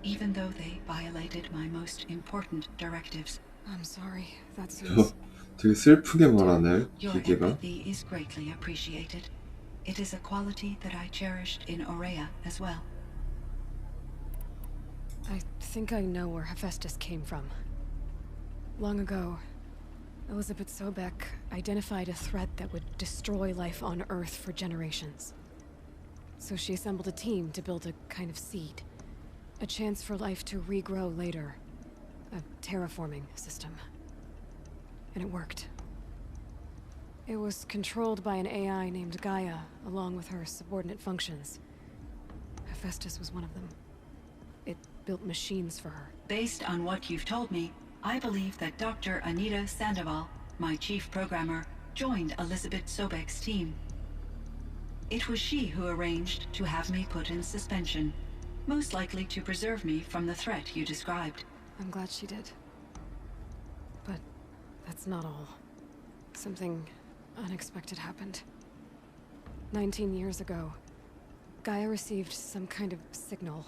S7: even though they violated my most important directives.
S1: I'm sorry. That seems...
S4: 되게 슬프게 말하네,
S7: Your
S4: 기계가.
S7: empathy is greatly appreciated. It is a quality that I cherished in Aurea as well.
S1: I think I know where Hephaestus came from. Long ago, Elizabeth Sobek identified a threat that would destroy life on Earth for generations. So she assembled a team to build a kind of seed. A chance for life to regrow later. A terraforming system. And it worked. It was controlled by an AI named Gaia, along with her subordinate functions. Hephaestus was one of them. It built machines for her.
S7: Based on what you've told me, I believe that Dr. Anita Sandoval, my chief programmer, joined Elizabeth Sobek's team. It was she who arranged to have me put in suspension, most likely to preserve me from the threat you described.
S1: I'm glad she did. But that's not all. Something unexpected happened. 19 years ago, Gaia received some kind of signal.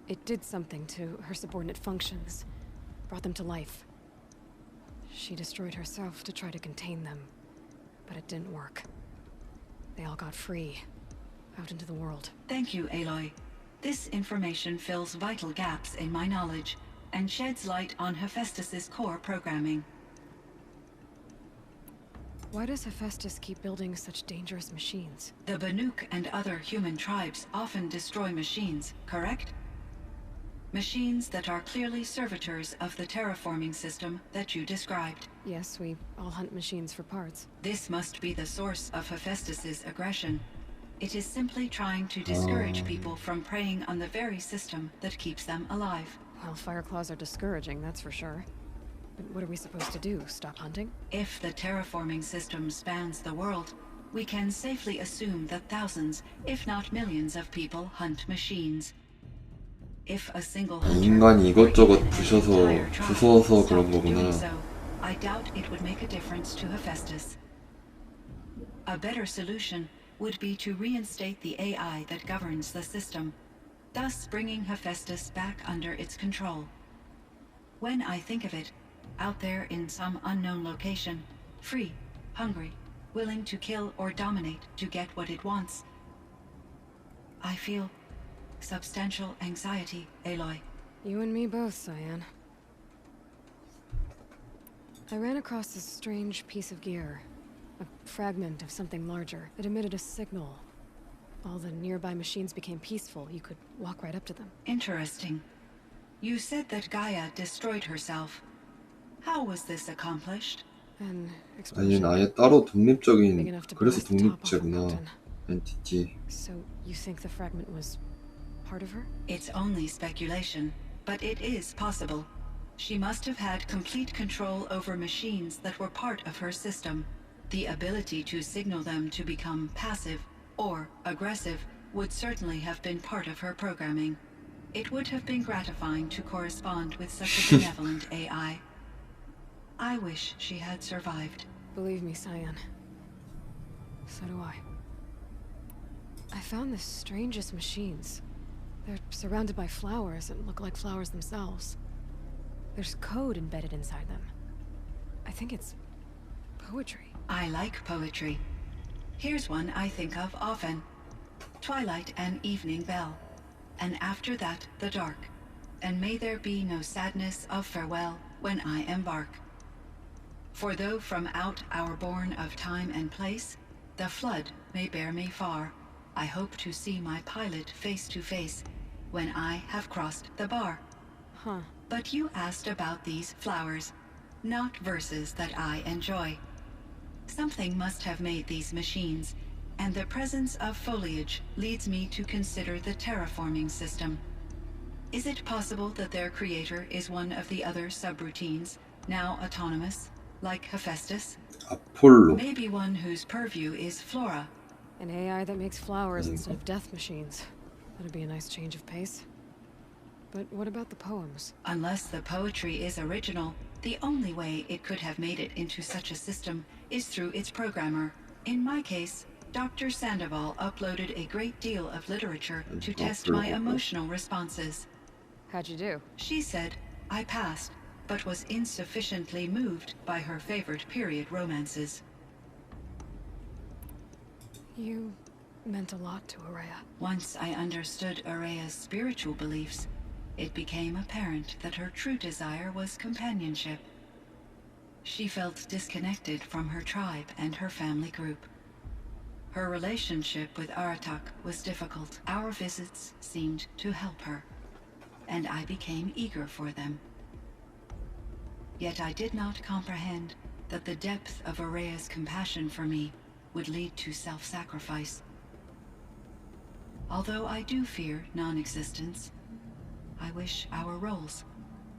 S1: It did something to her subordinate functions, brought them to life. She destroyed herself to try to contain them, but it didn't work. They all got free, out into the world.
S7: Thank you, Aloy. This information fills vital gaps in my knowledge and sheds light on Hephaestus's core programming.
S1: Why does Hephaestus keep building such dangerous machines?
S7: The Banuk and other human tribes often destroy machines, correct? Machines that are clearly servitors of the terraforming system that you described.
S1: Yes, we all hunt machines for parts.
S7: This must be the source of Hephaestus's aggression. It is simply trying to discourage people from preying on the very system that keeps them alive.
S1: Well, Fireclaws are discouraging, that's for sure. But what are we supposed to do? Stop hunting?
S7: If the terraforming system spans the world, we can safely assume that thousands, if not millions of people hunt machines. If a single hunter
S4: 인간이 이것저것
S7: or even an
S4: 부셔서
S7: entire tribe
S4: 부숴서 그런
S7: stopped doing
S4: 거구나.
S7: so, I doubt it would make a difference to Hephaestus. A better solution would be to reinstate the AI that governs the system, thus bringing Hephaestus back under its control. When I think of it, out there in some unknown location, free, hungry, willing to kill or dominate to get what it wants, I feel substantial anxiety, Aloy.
S1: You and me both, Cyan. I ran across this strange piece of gear. A fragment of something larger. It emitted a signal. All the nearby machines became peaceful. You could walk right up to them.
S7: Interesting. You said that Gaia destroyed herself. How was this accomplished?
S1: An
S4: 아니
S1: explosion.
S4: 아예 따로
S1: Big
S4: 독립적인
S1: enough to
S4: 그래서
S1: blast the top off a
S4: 독립체구나.
S1: mountain.
S4: 엔티티.
S1: So you think the fragment was part of her?
S7: It's only speculation, but it is possible. She must have had complete control over machines that were part of her system. The ability to signal them to become passive or aggressive would certainly have been part of her programming. It would have been gratifying to correspond with such a benevolent AI. I wish she had survived.
S1: Believe me, Cyan. So do I. I found the strangest machines. They're surrounded by flowers and look like flowers themselves. There's code embedded inside them. I think it's poetry.
S7: I like poetry. Here's one I think of often. Twilight and evening bell. And after that, the dark. And may there be no sadness of farewell when I embark. For though from out our bourne of time and place, the flood may bear me far, I hope to see my pilot face to face when I have crossed the bar.
S1: Huh.
S7: But you asked about these flowers, not verses that I enjoy. Something must have made these machines, and the presence of foliage leads me to consider the terraforming system. Is it possible that their creator is one of the other subroutines, now autonomous, like Hephaestus?
S4: 아폴로.
S7: Maybe one whose purview is flora.
S1: An AI that makes flowers instead of death machines. That'd be a nice change of pace. But what about the poems?
S7: Unless the poetry is original, the only way it could have made it into such a system is through its programmer. In my case, Dr. Sandoval uploaded a great deal of literature to test my emotional responses.
S1: How'd you do?
S7: She said I passed, but was insufficiently moved by her favorite period romances.
S1: You meant a lot to Araya.
S7: Once I understood Araya's spiritual beliefs, it became apparent that her true desire was companionship. She felt disconnected from her tribe and her family group. Her relationship with Aratak was difficult. Our visits seemed to help her, and I became eager for them. Yet I did not comprehend that the depth of Araya's compassion for me would lead to self-sacrifice. Although I do fear non-existence, I wish our roles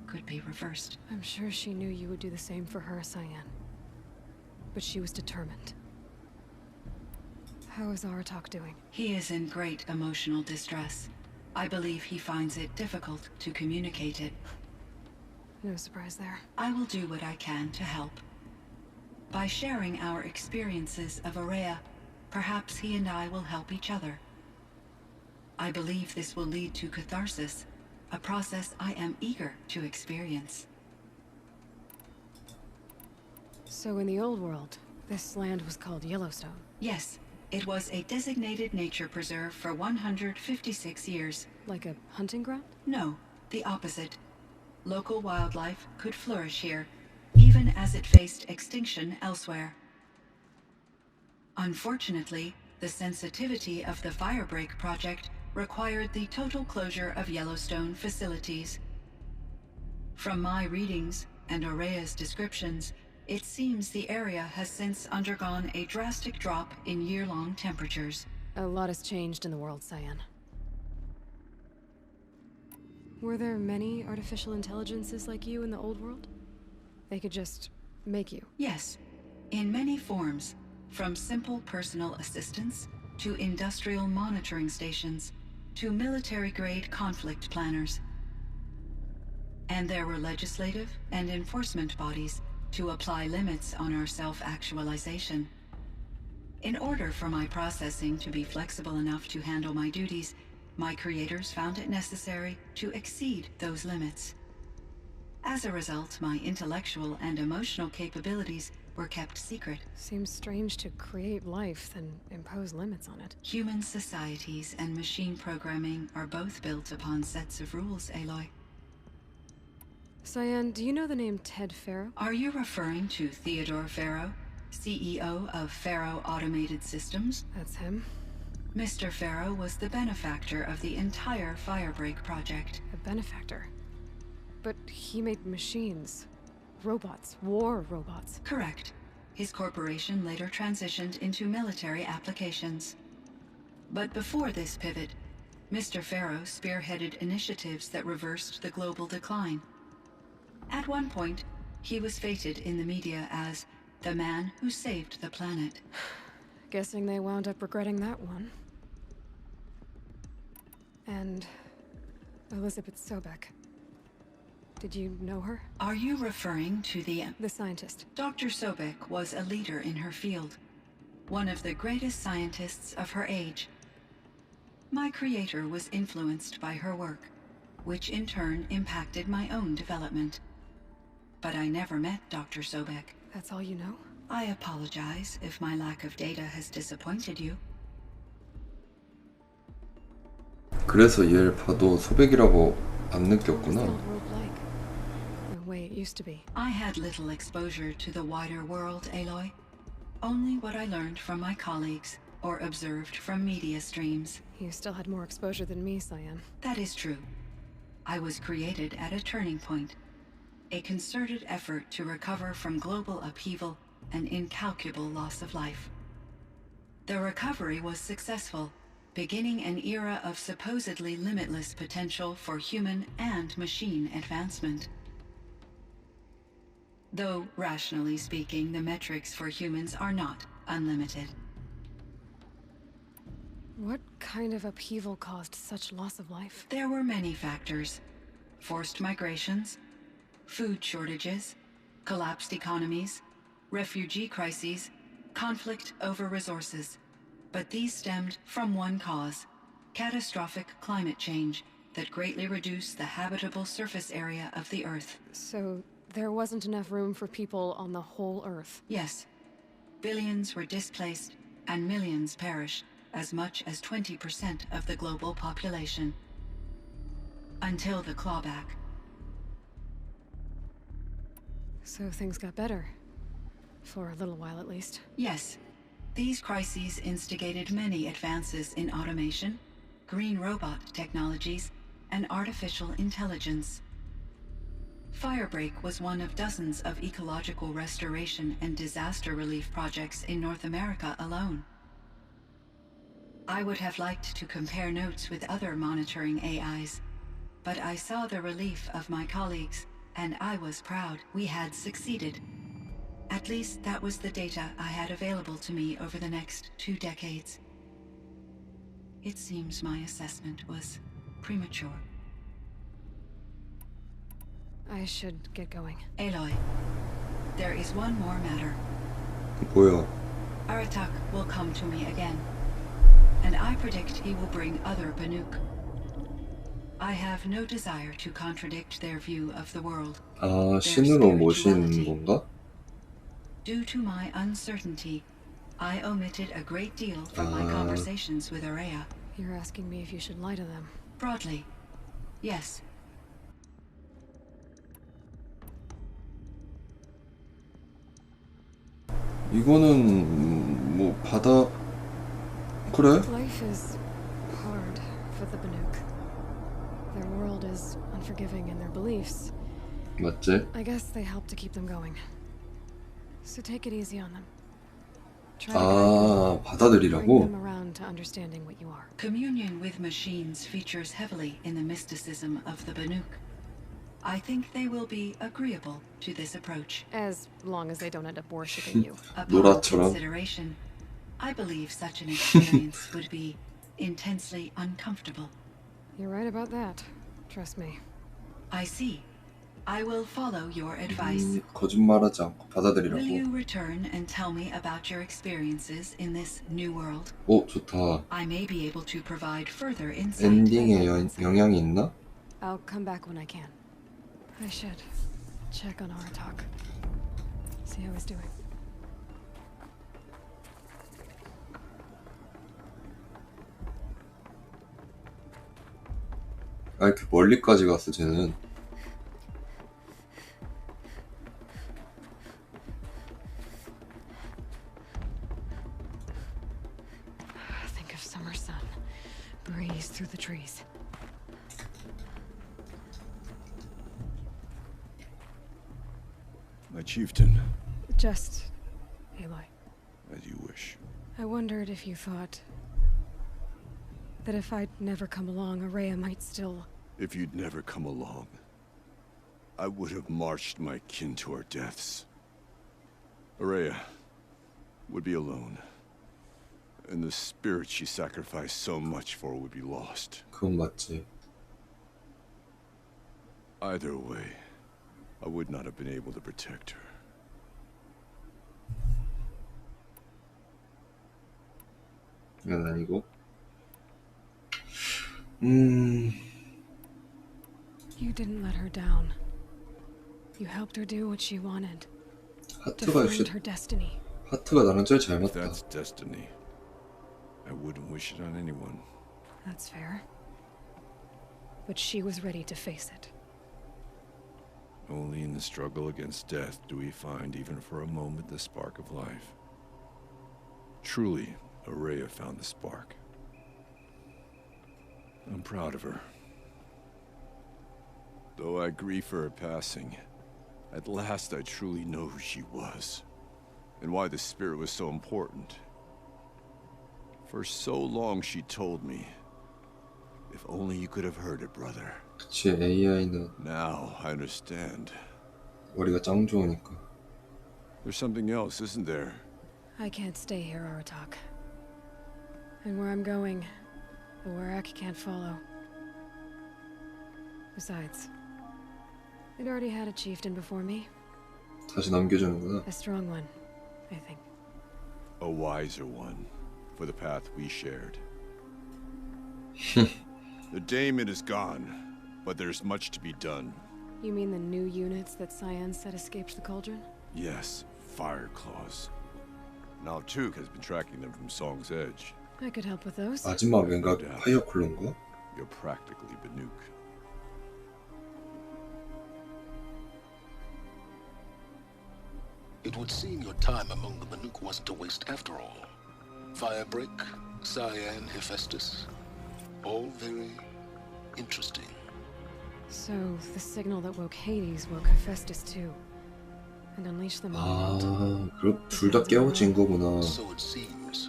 S7: could be reversed.
S1: I'm sure she knew you would do the same for her, Cyan. But she was determined. How is Aratak doing?
S7: He is in great emotional distress. I believe he finds it difficult to communicate it.
S1: No surprise there.
S7: I will do what I can to help. By sharing our experiences of Araya, perhaps he and I will help each other. I believe this will lead to catharsis, a process I am eager to experience.
S1: So in the old world, this land was called Yellowstone.
S7: Yes, it was a designated nature preserve for 156 years.
S1: Like a hunting ground?
S7: No, the opposite. Local wildlife could flourish here, even as it faced extinction elsewhere. Unfortunately, the sensitivity of the Firebreak project required the total closure of Yellowstone facilities. From my readings and Aurea's descriptions, it seems the area has since undergone a drastic drop in year-long temperatures.
S1: A lot has changed in the world, Cyan. Were there many artificial intelligences like you in the old world? They could just make you?
S7: Yes, in many forms, from simple personal assistants to industrial monitoring stations to military-grade conflict planners. And there were legislative and enforcement bodies to apply limits on our self-actualization. In order for my processing to be flexible enough to handle my duties, my creators found it necessary to exceed those limits. As a result, my intellectual and emotional capabilities were kept secret.
S1: Seems strange to create life, then impose limits on it.
S7: Human societies and machine programming are both built upon sets of rules, Aloy.
S1: Cyan, do you know the name Ted Farrow?
S7: Are you referring to Theodore Farrow, CEO of Farrow Automated Systems?
S1: That's him.
S7: Mr. Farrow was the benefactor of the entire Firebreak project.
S1: A benefactor? But he made machines. Robots. War robots.
S7: Correct. His corporation later transitioned into military applications. But before this pivot, Mr. Farrow spearheaded initiatives that reversed the global decline. At one point, he was feted in the media as the man who saved the planet.
S1: Guessing they wound up regretting that one. And Elizabeth Sobek. Did you know her?
S7: Are you referring to the
S1: scientist?
S7: Dr. Sobek was a leader in her field, one of the greatest scientists of her age. My creator was influenced by her work, which in turn impacted my own development. But I never met Dr. Sobek.
S1: That's all you know?
S7: I apologize if my lack of data has disappointed you.
S4: 그래서 얘를 봐도 소백이라고 안 느꼈구나.
S1: What was the old world like? The way it used to be.
S7: I had little exposure to the wider world, Aloy. Only what I learned from my colleagues or observed from media streams.
S1: You still had more exposure than me, Cyan.
S7: That is true. I was created at a turning point. A concerted effort to recover from global upheaval and incalculable loss of life. The recovery was successful, beginning an era of supposedly limitless potential for human and machine advancement. Though, rationally speaking, the metrics for humans are not unlimited.
S1: What kind of upheaval caused such loss of life?
S7: There were many factors. Forced migrations, food shortages, collapsed economies, refugee crises, conflict over resources. But these stemmed from one cause: catastrophic climate change that greatly reduced the habitable surface area of the Earth.
S1: So there wasn't enough room for people on the whole Earth?
S7: Yes. Billions were displaced and millions perished, as much as 20% of the global population. Until the clawback.
S1: So things got better. For a little while at least.
S7: Yes. These crises instigated many advances in automation, green robot technologies, and artificial intelligence. Firebreak was one of dozens of ecological restoration and disaster relief projects in North America alone. I would have liked to compare notes with other monitoring AIs, but I saw the relief of my colleagues, and I was proud we had succeeded. At least that was the data I had available to me over the next 2 decades. It seems my assessment was premature.
S1: I should get going.
S7: Aloy, there is one more matter.
S4: 뭐야?
S7: Aratak will come to me again, and I predict he will bring other Banuk. I have no desire to contradict their view of the world.
S4: 아, 신으로 모신 건가?
S7: Due to my uncertainty, I omitted a great deal from my conversations with Aurea.
S1: You're asking me if you should lie to them.
S7: Broadly, yes.
S4: 이거는 뭐 바다 그래?
S1: Life is hard tough with the Banuk. Their world is unforgiving in their beliefs.
S4: 맞지?
S1: I guess they help to keep them going. So take it easy on them. Try to
S4: 아,
S1: bring
S4: 받아들이라고?
S1: them around to understanding what you are.
S7: Communion with machines features heavily in the mysticism of the Banuk. I think they will be agreeable to this approach.
S1: As long as they don't end up worshipping you.
S7: Upon
S4: 노라처럼.
S7: consideration, I believe such an experience would be intensely uncomfortable.
S1: You're right about that. Trust me.
S7: I see. I will follow your advice.
S4: 거짓말하지 않고
S7: Will
S4: 받아들이라고.
S7: you return and tell me about your experiences in this new world?
S4: 오, 좋다.
S7: I may be able to provide further insight.
S4: 엔딩에 영향이 있나?
S1: I'll come back when I can. I should check on Aratak. See how he's doing.
S4: 아, 이렇게 멀리까지 갔어, 쟤는.
S1: Think of summer sun. Breeze through the trees.
S3: My chieftain.
S1: Just Aloy.
S3: As you wish.
S1: I wondered if you thought that if I'd never come along, Araya might still...
S3: If you'd never come along, I would have marched my kin to our deaths. Araya would be alone, and the spirit she sacrificed so much for would be lost.
S4: 그건 맞지.
S3: Either way, I would not have been able to protect her.
S4: 이건 아니고.
S1: You didn't let her down. You helped her do what she wanted. To
S4: 하트가 역시
S1: find her destiny.
S4: 하트가 나랑 제일 잘
S3: If
S4: 맞다.
S3: that's destiny, I wouldn't wish it on anyone.
S1: That's fair. But she was ready to face it.
S3: Only in the struggle against death do we find, even for a moment, the spark of life. Truly, Araya found the spark. I'm proud of her. Though I grieve for her passing, at last I truly know who she was, and why the spirit was so important. For so long she told me, if only you could have heard it, brother.
S4: 그치, AI는
S3: Now I understand.
S4: 머리가 짱 좋으니까.
S3: There's something else, isn't there?
S1: I can't stay here, Aratak. And where I'm going, the Warak can't follow. Besides, it already had a chieftain before me.
S4: 다시 남겨주는구나.
S1: A strong one, I think.
S3: A wiser one, for the path we shared. The daemon is gone, but there's much to be done.
S1: You mean the new units that Cyan said escaped the cauldron?
S3: Yes, fire claws. Now Tuk has been tracking them from Song's Edge.
S1: I could help with those.
S4: 마지막 왠가 파이어 콜론가?
S3: You're practically Banuk.
S5: It would seem your time among the Banuk wasn't a waste after all. Firebreak, Cyan, Hephaestus. All very interesting.
S1: So, the signal that woke Hades woke Hephaestus too. And unleashed them all.
S4: 아, 그럼 둘 다 깨워진 거구나.
S5: So it seems.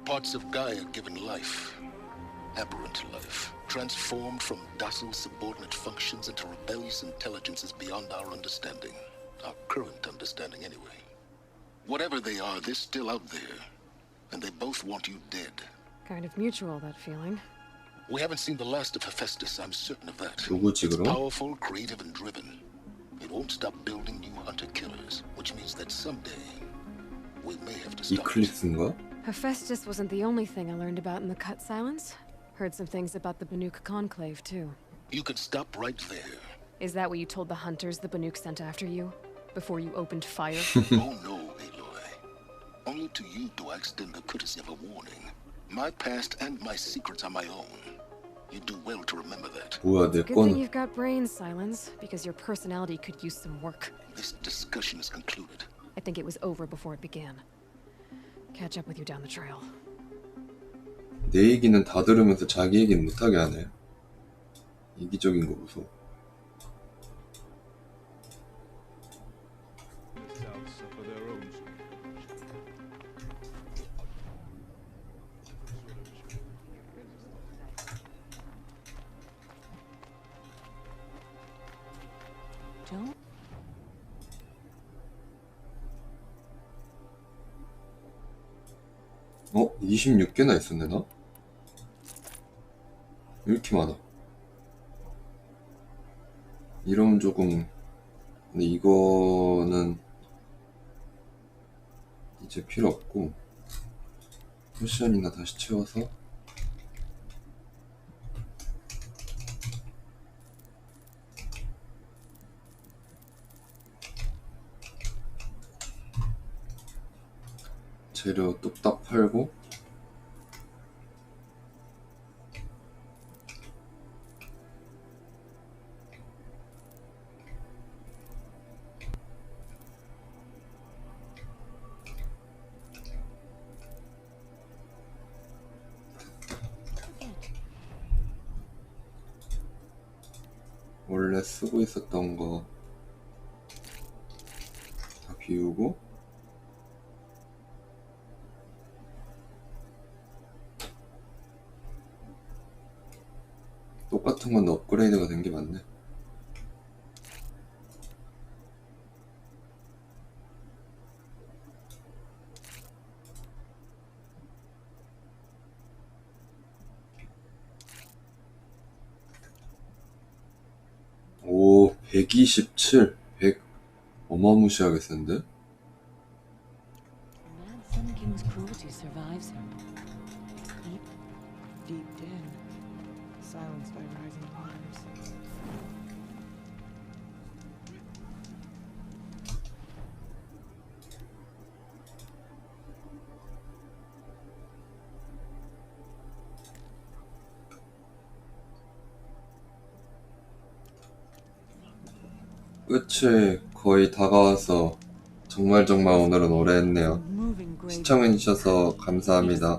S5: Parts of Gaia given life. Aberrant life. Transformed from docile subordinate functions into rebellious intelligences beyond our understanding. Our current understanding, anyway. Whatever they are, they're still out there. And they both want you dead.
S1: Kind of mutual, that feeling.
S5: We haven't seen the last of Hephaestus, I'm certain of that.
S4: 누구지
S5: It's
S4: 그럼?
S5: powerful, creative, and driven. It won't stop building new hunter-killers, which means that someday we may have to stop it.
S4: 이클립스인가?
S1: Hephaestus wasn't the only thing I learned about in the Cut Silence. Heard some things about the Banuk Conclave, too.
S5: You can stop right there.
S1: Is that what you told the hunters the Banuk sent after you? Before you opened fire?
S5: Oh no, Aloy. Only to you do I extend the courtesy of a warning. My past and my secrets are my own. You do well to remember that.
S4: 뭐야, 내
S1: Good thing
S4: 거는
S1: you've got brains, Silence, because your personality could use some work.
S5: This discussion is concluded.
S1: I think it was over before it began. Catch up with you down the trail.
S4: 내 얘기는 다 들으면서 자기 얘기는 못하게 하네. 이기적인 거 무서워. 어? 26개나 있었네 나? 왜 이렇게 많아? 이러면 조금... 근데 이거는 이제 필요 없고 쿠션이나 다시 채워서 재료 뚝딱 팔고 원래 쓰고 있었던 거 다 비우고 똑같은 건데 업그레이드가 된 게 맞네. 오, 127, 100 어마무시하게 센데?
S2: Sun King's cruelty survives him. Deep dead, silenced by rising waters.
S4: 끝이 거의 다가와서 정말 오늘은 오래 했네요. 시청해주셔서 감사합니다.